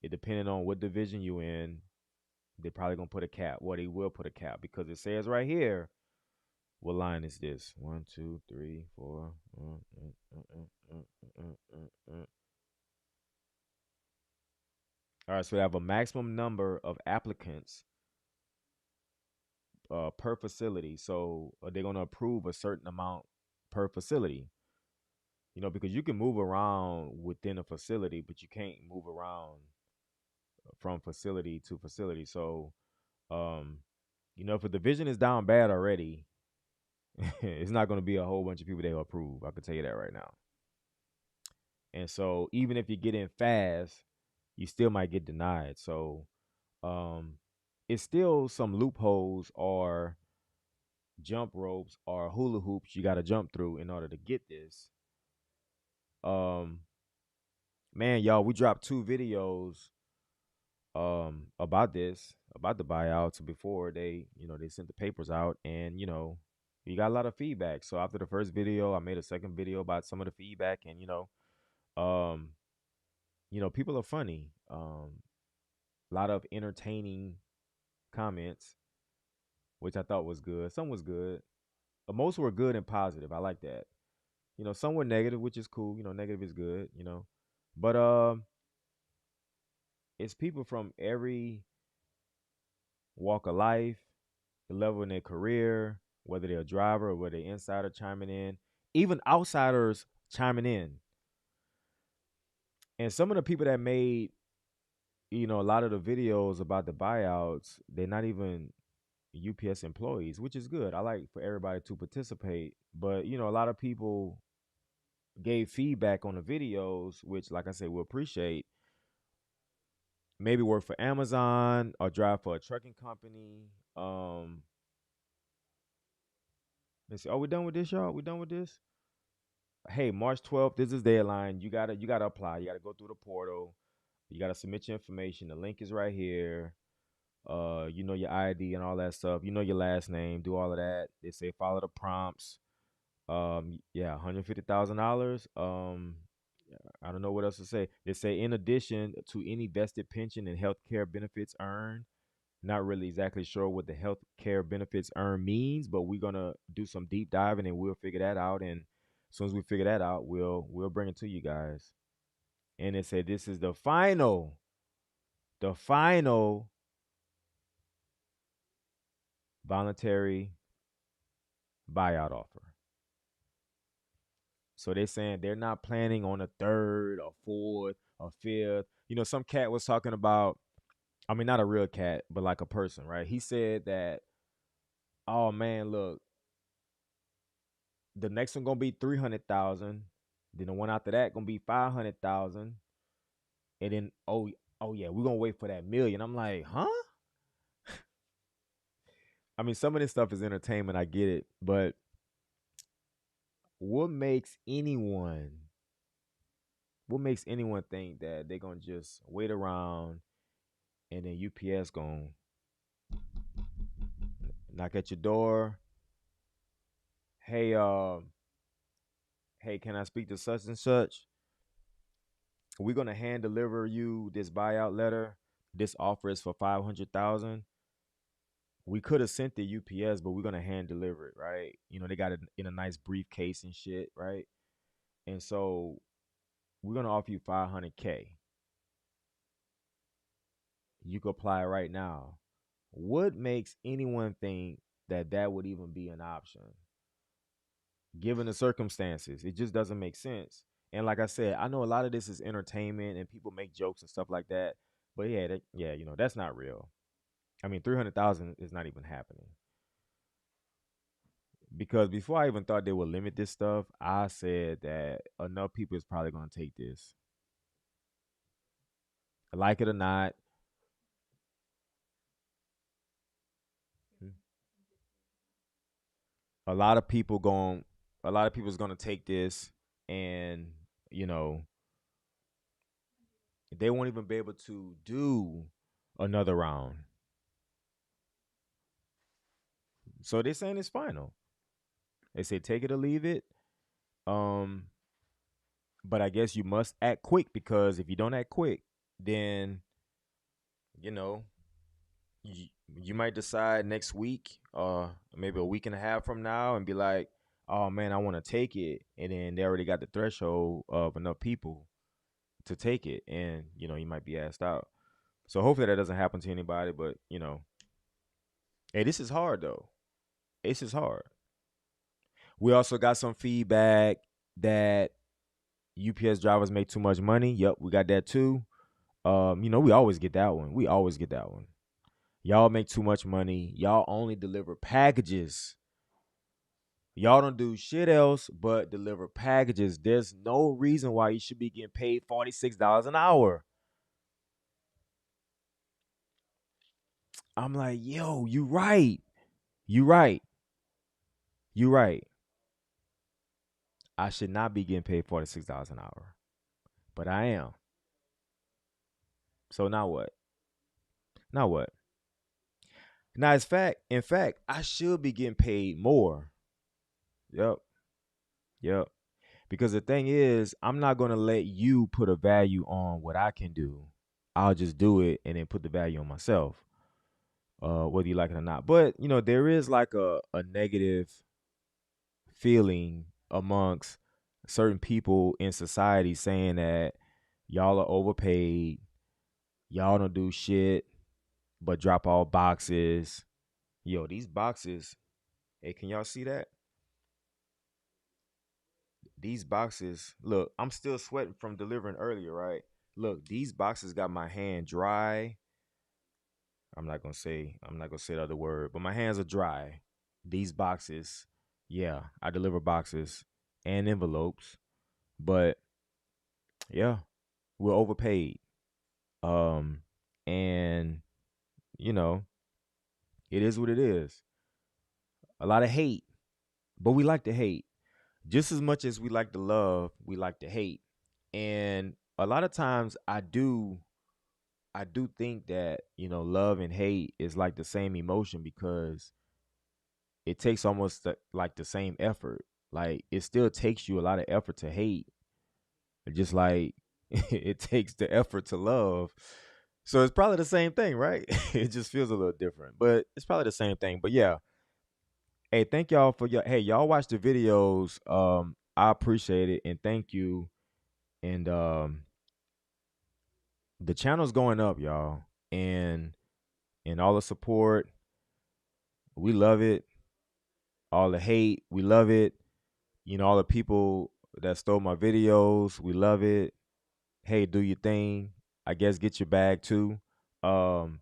it depending on what division you in, they're probably gonna put a cap. Well, they will put a cap because it says right here. What line is this? 1, 2, 3, 4. All All right, so they have a maximum number of applicants per facility. So they're going to approve a certain amount per facility. Because you can move around within a facility, but you can't move around from facility to facility. So, um, if a division is down bad already, it's not going to be a whole bunch of people they'll approve. I can tell you that right now. And so, even if you get in fast, you still might get denied. So, um, it's still some loopholes or jump ropes or hula hoops you got to jump through in order to get this. Um, man, y'all, we dropped 2 videos about the buyouts before they sent the papers out, and we got a lot of feedback. So after the first video, I made a second video about some of the feedback, and um people are funny. A lot of entertaining comments, which I thought was good. Some was good. Most were good and positive. I like that. Some were negative, which is cool. Negative is good. But it's people from every walk of life, the level in their career, whether they're a driver or whether they're insider chiming in, even outsiders chiming in. And some of the people that made, a lot of the videos about the buyouts, they're not even UPS employees, which is good. I like for everybody to participate. But, a lot of people gave feedback on the videos, which, like I said, we appreciate. Maybe work for Amazon or drive for a trucking company. Let's see. Are we done with this, y'all? We done with this? Hey, March 12th, this is deadline. You gotta apply. You gotta go through the portal. You gotta submit your information. The link is right here. Your ID and all that stuff. Your last name. Do all of that. They say follow the prompts. Yeah, $150,000. I don't know what else to say. They say in addition to any vested pension and health care benefits earned. Not really exactly sure what the health care benefits earned means, but we're gonna do some deep diving and we'll figure that out. And as soon as we figure that out, we'll bring it to you guys. And it said this is the final voluntary buyout offer. So they're saying they're not planning on a third or fourth or fifth. Some cat was talking about, I mean, not a real cat, but like a person, right? He said that, oh man, look, the next one gonna be 300,000. Then the one after that gonna be 500,000. And then oh yeah, we're gonna wait for that million. I'm like, huh? I mean, some of this stuff is entertainment, I get it, but what makes anyone think that they're gonna just wait around and then UPS gonna knock at your door? Hey, hey, can I speak to such and such? We're gonna hand deliver you this buyout letter. This offer is for 500,000. We could have sent the UPS, but we're gonna hand deliver it, right? They got it in a nice briefcase and shit, right? And so we're gonna offer you 500K. You can apply right now. What makes anyone think that that would even be an option, given the circumstances? It just doesn't make sense. And like I said, I know a lot of this is entertainment and people make jokes and stuff like that. But yeah, that's not real. I mean, 300,000 is not even happening. Because before I even thought they would limit this stuff, I said that enough people is probably going to take this. Like it or not. A lot of people going a lot of people is going to take this, and you know, they won't even be able to do another round. So they're saying it's final. They say take it or leave it. Um but I guess you must act quick, because if you don't act quick, then you know, you might decide next week or maybe a week and a half from now and be like, oh man, I want to take it. And then they already got the threshold of enough people to take it. And, you might be asked out. So hopefully that doesn't happen to anybody. But hey, this is hard though. This is hard. We also got some feedback that UPS drivers make too much money. Yep, we got that too. We always get that one. We always get that one. Y'all make too much money. Y'all only deliver packages. Y'all don't do shit else but deliver packages. There's no reason why you should be getting paid $46 an hour. I'm like, yo, you right. You right. You right. I should not be getting paid $46 an hour. But I am. So now what? Now what? Now in fact, I should be getting paid more. Yep. Yep. Because the thing is, I'm not gonna let you put a value on what I can do. I'll just do it and then put the value on myself. Whether you like it or not. But there is like a negative feeling amongst certain people in society saying that y'all are overpaid, y'all don't do shit but drop all boxes. Yo, these boxes, hey, can y'all see that? These boxes, look, I'm still sweating from delivering earlier, right? Look, these boxes got my hand dry. I'm not gonna say the other word, but my hands are dry. These boxes, yeah, I deliver boxes and envelopes, but yeah, we're overpaid. Um, and you know, it is what it is. A lot of hate, but we like to hate just as much as we like to love. We like to hate, and a lot of times I do think that love and hate is like the same emotion because it takes almost like the same effort. Like it still takes you a lot of effort to hate, just like it takes the effort to love. So it's probably the same thing, right? It just feels a little different, but it's probably the same thing. But yeah, hey, thank y'all for your hey, y'all watch the videos. I appreciate it and thank you. And the channel's going up, y'all, and all the support, we love it. All the hate, we love it. All the people that stole my videos, we love it. Hey, do your thing. I guess get your bag too. Um,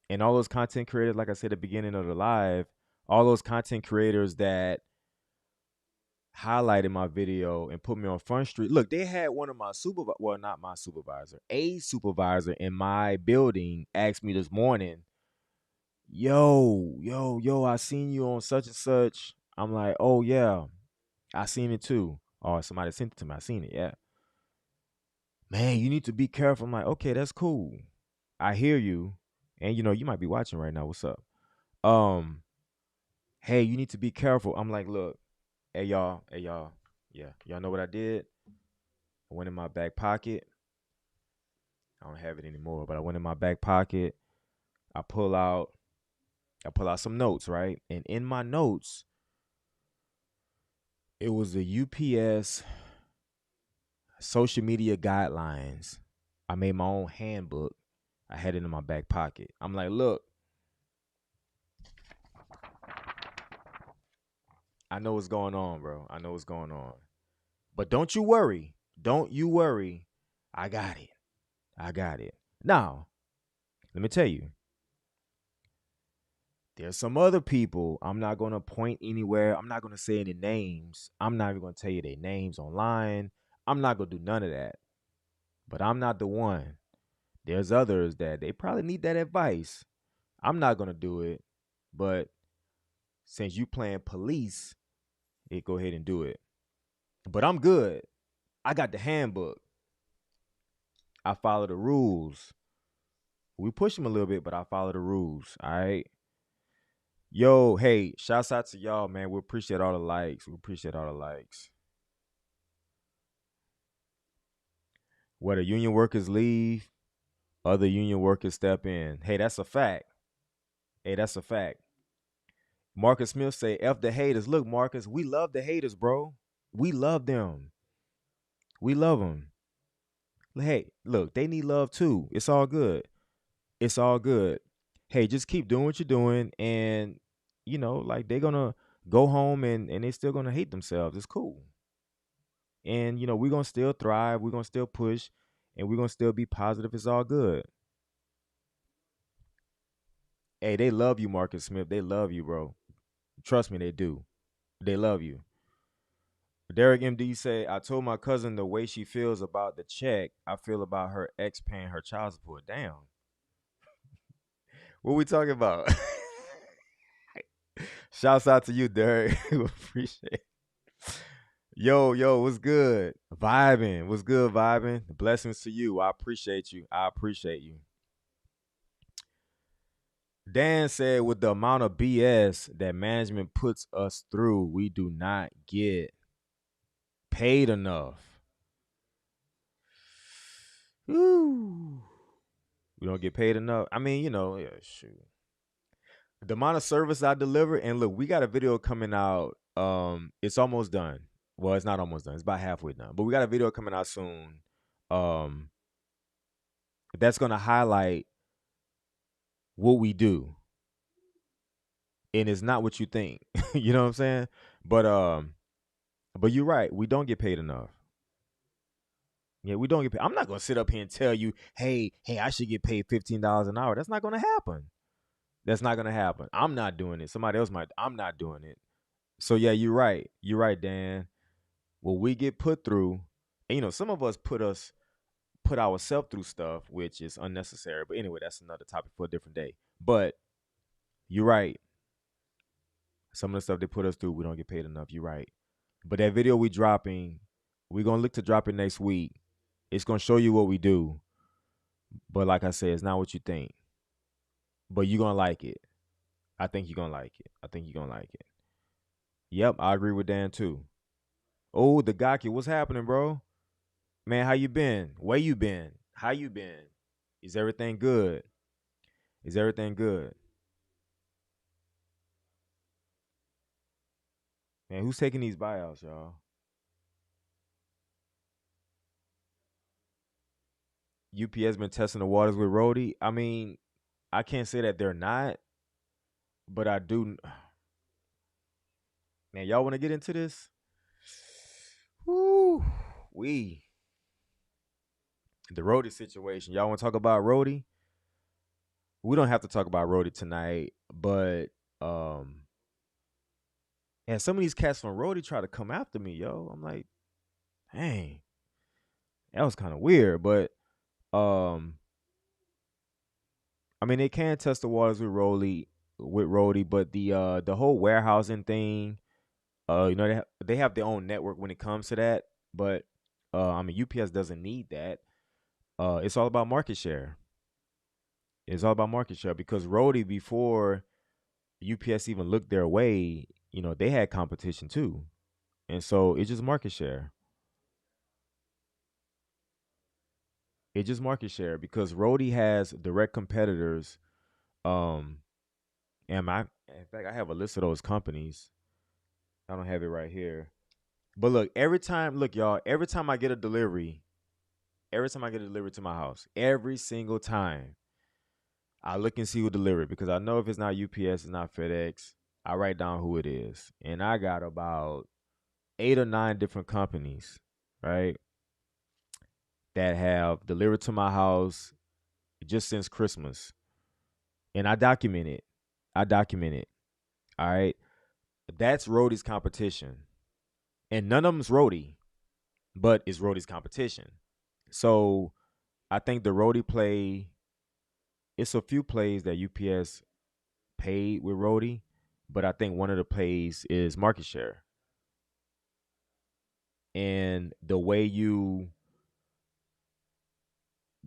and all those content creators, like I said at the beginning of the live, all those content creators that highlighted my video and put me on Front Street. Look, they had one of my well, not my supervisor, a supervisor in my building asked me this morning, yo, I seen you on such and such. I'm like, oh yeah, I seen it too. Oh, somebody sent it to me. I seen it. Yeah. Man, you need to be careful. I'm like, okay, that's cool. I hear you. And you might be watching right now. What's up? Um, hey, you need to be careful. I'm like, look, hey y'all. Yeah, y'all know what I did? I went in my back pocket. I don't have it anymore, but I went in my back pocket. I pull out some notes, right? And in my notes, it was the UPS social media guidelines. I made my own handbook. I had it in my back pocket. I'm like, look, I know what's going on, bro. I know what's going on. But don't you worry. Don't you worry. I got it. I got it. Now, let me tell you, there's some other people. I'm not going to point anywhere. I'm not going to say any names. I'm not even going to tell you their names online. I'm not going to do none of that. But I'm not the one. There's others that they probably need that advice. I'm not going to do it. But since you playing police, go ahead and do it. But I'm good. I got the handbook. I follow the rules. We push them a little bit, but I follow the rules. All right. Yo, hey, shouts out to y'all, man. We appreciate all the likes. We appreciate all the likes. Where the union workers leave, other union workers step in. Hey, that's a fact. Hey, that's a fact. Marcus Smith say, F the haters. Look, Marcus, we love the haters, bro. We love them. We love them. Hey, look, they need love too. It's all good. It's all good. Hey, just keep doing what you're doing, and like they're gonna go home and they're still gonna hate themselves. It's cool. And we're gonna still thrive, we're gonna still push, and we're gonna still be positive. It's all good. Hey, they love you, Marcus Smith. They love you, bro. Trust me, they do. They love you. Derek MD say, I told my cousin the way she feels about the check, I feel about her ex paying her child support. Damn. What we talking about? Shouts out to you, Derek. Appreciate it. Yo, what's good? Vibing. What's good, vibing? Blessings to you. I appreciate you. I appreciate you. Dan said, with the amount of BS that management puts us through, we do not get paid enough. Woo. We don't get paid enough. I mean, yeah, shoot. The amount of service I deliver, and look, we got a video coming out. It's almost done. Well, it's not almost done. It's about halfway done. But we got a video coming out soon. Um, that's gonna highlight what we do. And it's not what you think. You know what I'm saying? But you're right. We don't get paid enough. Yeah, we don't get paid. I'm not gonna sit up here and tell you, hey, I should get paid $15 an hour. That's not gonna happen. That's not gonna happen. I'm not doing it. Somebody else might. I'm not doing it. So yeah, you're right. You're right, Dan. What we get put through, and some of us put ourselves through stuff which is unnecessary. But anyway, that's another topic for a different day. But you're right. Some of the stuff they put us through, we don't get paid enough. You're right. But that video we dropping, we're gonna look to drop it next week. It's gonna show you what we do. But like I said, it's not what you think. But you're gonna like it. I think you're gonna like it. I think you're gonna like it. Yep, I agree with Dan too. Oh, the Gaki, what's happening, bro? Man, how you been? Where you been? How you been? Is everything good? Is everything good? Man, who's taking these buyouts, y'all? UPS been testing the waters with Rhodey. I mean, I can't say that they're not, but I do. Man, y'all want to get into this? Woo, the Rhodey situation. Y'all want to talk about Rhodey? We don't have to talk about Rhodey tonight, but and some of these cats from Rhodey try to come after me, yo. I'm like, dang, that was kind of weird, but um, I mean, they can test the waters with Rhodey, but the whole warehousing thing, they have their own network when it comes to that, but I mean, UPS doesn't need that. It's all about market share. It's all about market share because Rhodey, before UPS even looked their way, they had competition too. And so it's just market share. It's just market share because Rhodey has direct competitors. Um, in fact, I have a list of those companies. I don't have it right here. But look, y'all, every time I get a delivery to my house, every single time, I look and see who delivered because I know if it's not UPS, it's not FedEx. I write down who it is. And I got about 8 or 9 different companies, right, that have delivered to my house just since Christmas. And I document it. All right. That's Rhodey's competition. And none of them's Rhodey, but it's Rhodey's competition. So I think the Rhodey play, it's a few plays that UPS paid with Rhodey, but I think one of the plays is market share. And the way you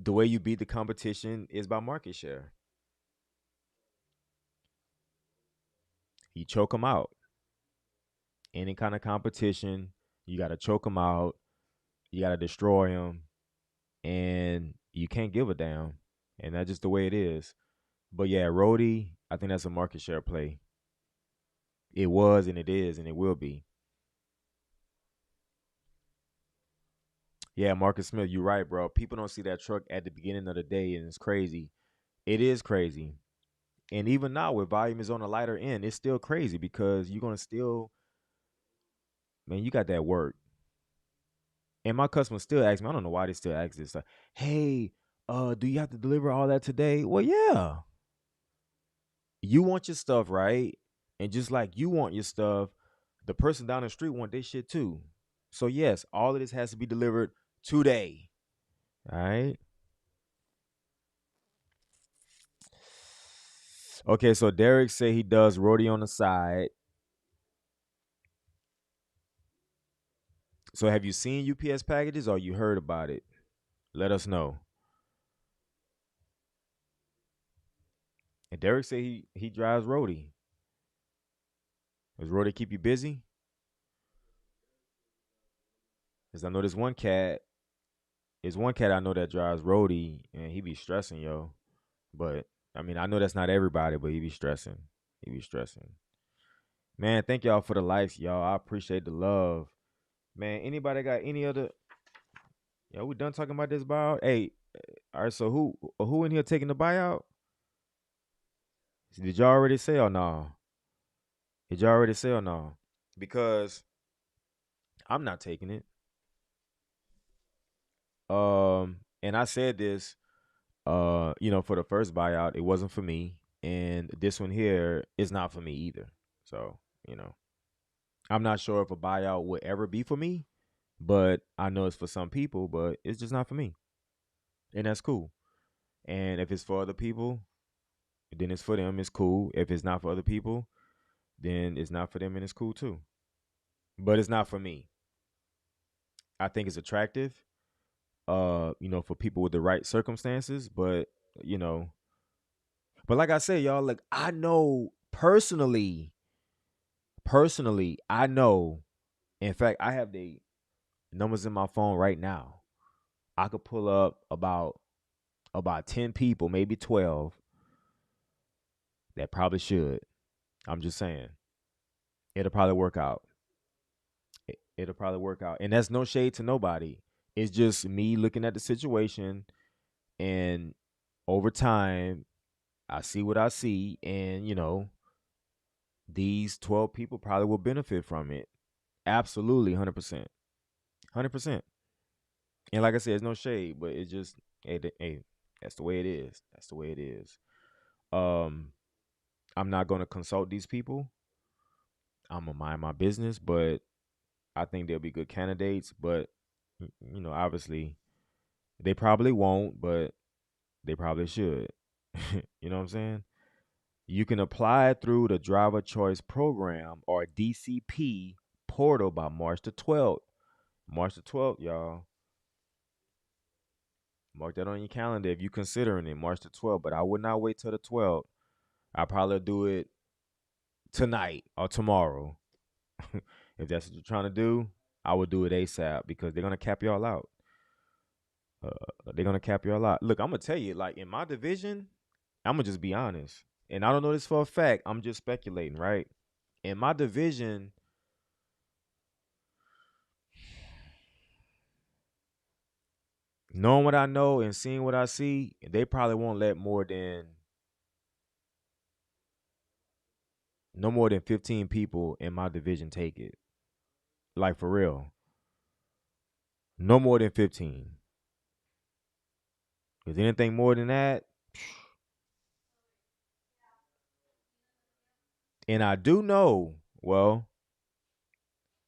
beat the competition is by market share. You choke them out. Any kind of competition, you got to choke them out. You got to destroy them, and you can't give a damn. And that's just the way it is. But yeah, Rhodey, I think that's a market share play. It was, and it is, and it will be. Yeah, Marcus Smith, you're right, bro. People don't see that truck at the beginning of the day, and it's crazy. It is crazy. And even now, with volume is on the lighter end, it's still crazy because you're gonna still, man, you got that work. And my customers still ask me, I don't know why they still ask this. Like, hey, do you have to deliver all that today? Well, yeah. You want your stuff, right? And just like you want your stuff, the person down the street want their shit too. So yes, all of this has to be delivered today. All right. Okay, so Derek said he does roadie on the side. So have you seen UPS packages or you heard about it? Let us know. And Derek said he drives roadie. Does roadie keep you busy? Cause I know there's one cat I know that drives roadie and he be stressing, yo. But I mean, I know that's not everybody, but he be stressing. He be stressing. Man, thank y'all for the likes, y'all. I appreciate the love. Man, anybody got any other? Yo, we done talking about this buyout? Hey, all right. So who in here taking the buyout? Did y'all already say or no? Did y'all already say or no? Because I'm not taking it. And I said this, for the first buyout, it wasn't for me, and this one here is not for me either. So, I'm not sure if a buyout would ever be for me, but I know it's for some people, but it's just not for me. And that's cool. And if it's for other people, then it's for them. It's cool. If it's not for other people, then it's not for them and it's cool too. But it's not for me. I think it's attractive, for people with the right circumstances, but you know, but like I said, y'all, like I know personally, I know. In fact, I have the numbers in my phone right now. I could pull up about 10 people, maybe 12 that probably should. I'm just saying. It'll probably work out. It'll probably work out. And that's no shade to nobody. It's just me looking at the situation and over time I see what I see and these 12 people probably will benefit from it. Absolutely 100%. 100%. And like I said, it's no shade, but it's just hey, that's the way it is. That's the way it is. Um I'm not going to consult these people. I'm gonna mind my business, but I think they'll be good candidates. But obviously, they probably won't, but they probably should. You know what I'm saying? You can apply through the Driver Choice Program or DCP portal by March the 12th. March the 12th, y'all. Mark that on your calendar if you're considering it. March the 12th, but I would not wait till the 12th. I'll probably do it tonight or tomorrow. If that's what you're trying to do, I would do it ASAP because they're gonna cap y'all out. They're gonna cap y'all out. Look, I'm gonna tell you, like in my division, I'm gonna just be honest, and I don't know this for a fact. I'm just speculating, right? In my division, knowing what I know and seeing what I see, they probably won't let no more than 15 people in my division take it. Like for real, no more than 15. Because anything more than that, and I do know, well,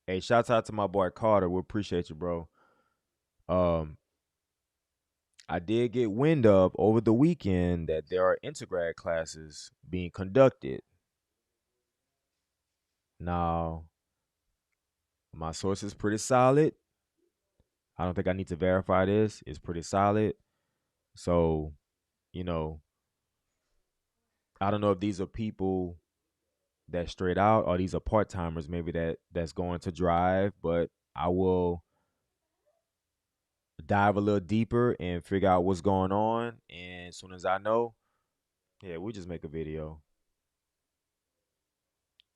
hey, shouts out to my boy Carter. We appreciate you, bro. Um, I did get wind of over the weekend that there are intergrad classes being conducted. Now, my source is pretty solid. I don't think I need to verify this. It's pretty solid. So, you know, I don't know if these are people that straight out or these are part timers maybe that's going to drive, but I will dive a little deeper and figure out what's going on. And as soon as I know, yeah, we'll just make a video.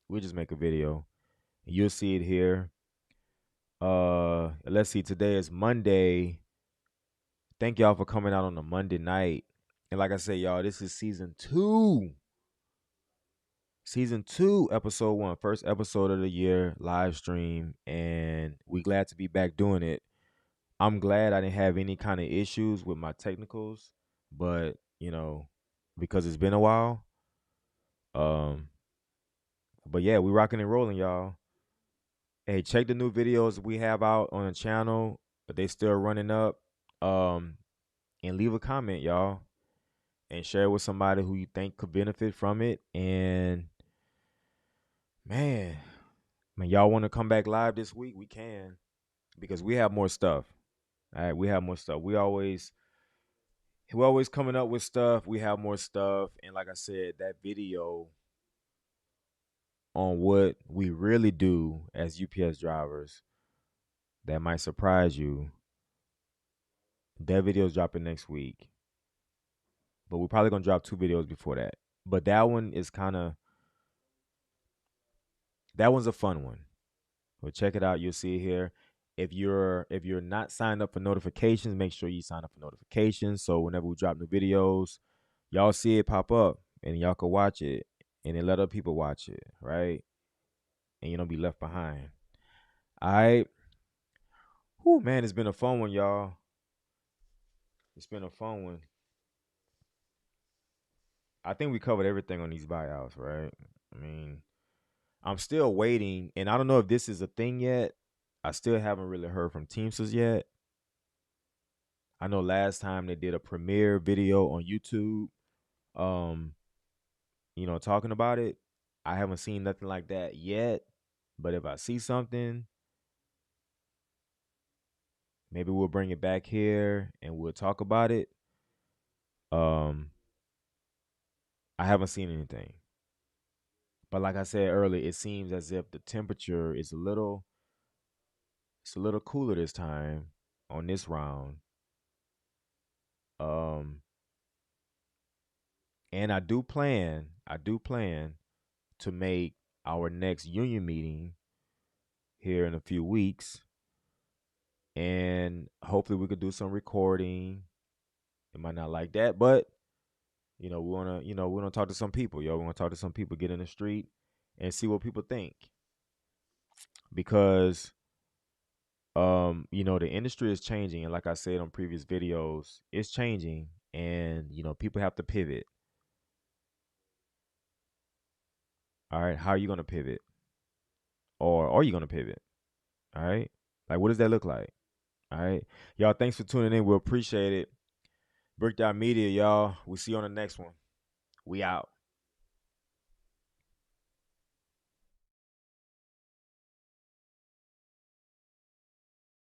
We'll just make a video. You'll see it here. Let's see. Today is Monday. Thank y'all for coming out on a Monday night. And like I said, y'all, this is season 2. Season 2, episode 1, first episode of the year, live stream, and we glad to be back doing it. I'm glad I didn't have any kind of issues with my technicals, but because it's been a while. Um, but yeah, we rocking and rolling, y'all. Hey, check the new videos we have out on the channel. They still running up. And leave a comment, y'all, and share it with somebody who you think could benefit from it. And man, y'all want to come back live this week? We can, because we have more stuff. All right, we have more stuff. We're always coming up with stuff. We have more stuff, and like I said, that video on what we really do as UPS drivers that might surprise you. That video is dropping next week, but we're probably gonna drop 2 videos before that. But that one's a fun one. Well, check it out. You'll see it here. If you're not signed up for notifications, make sure you sign up for notifications. So whenever we drop new videos, y'all see it pop up and y'all can watch it and then let other people watch it, right? And you don't be left behind. All right. Whew, man, it's been a fun one, y'all. It's been a fun one. I think we covered everything on these buyouts, right? I mean, I'm still waiting, and I don't know if this is a thing yet. I still haven't really heard from Teamsters yet. I know last time they did a premiere video on YouTube, talking about it. I haven't seen nothing like that yet. But if I see something, maybe we'll bring it back here and we'll talk about it. I haven't seen anything. But like I said earlier, it seems as if the temperature is a little cooler this time on this round. And I do plan to make our next union meeting here in a few weeks. And hopefully we could do some recording. It might not like that, but we wanna talk to some people, yo. We wanna talk to some people, get in the street and see what people think. Because the industry is changing, and like I said on previous videos, it's changing, and people have to pivot. All right, how are you gonna pivot? Or are you gonna pivot? All right. Like, what does that look like? All right. Y'all, thanks for tuning in. We appreciate it. Bricked Out Media, y'all. We'll see you on the next one. We out.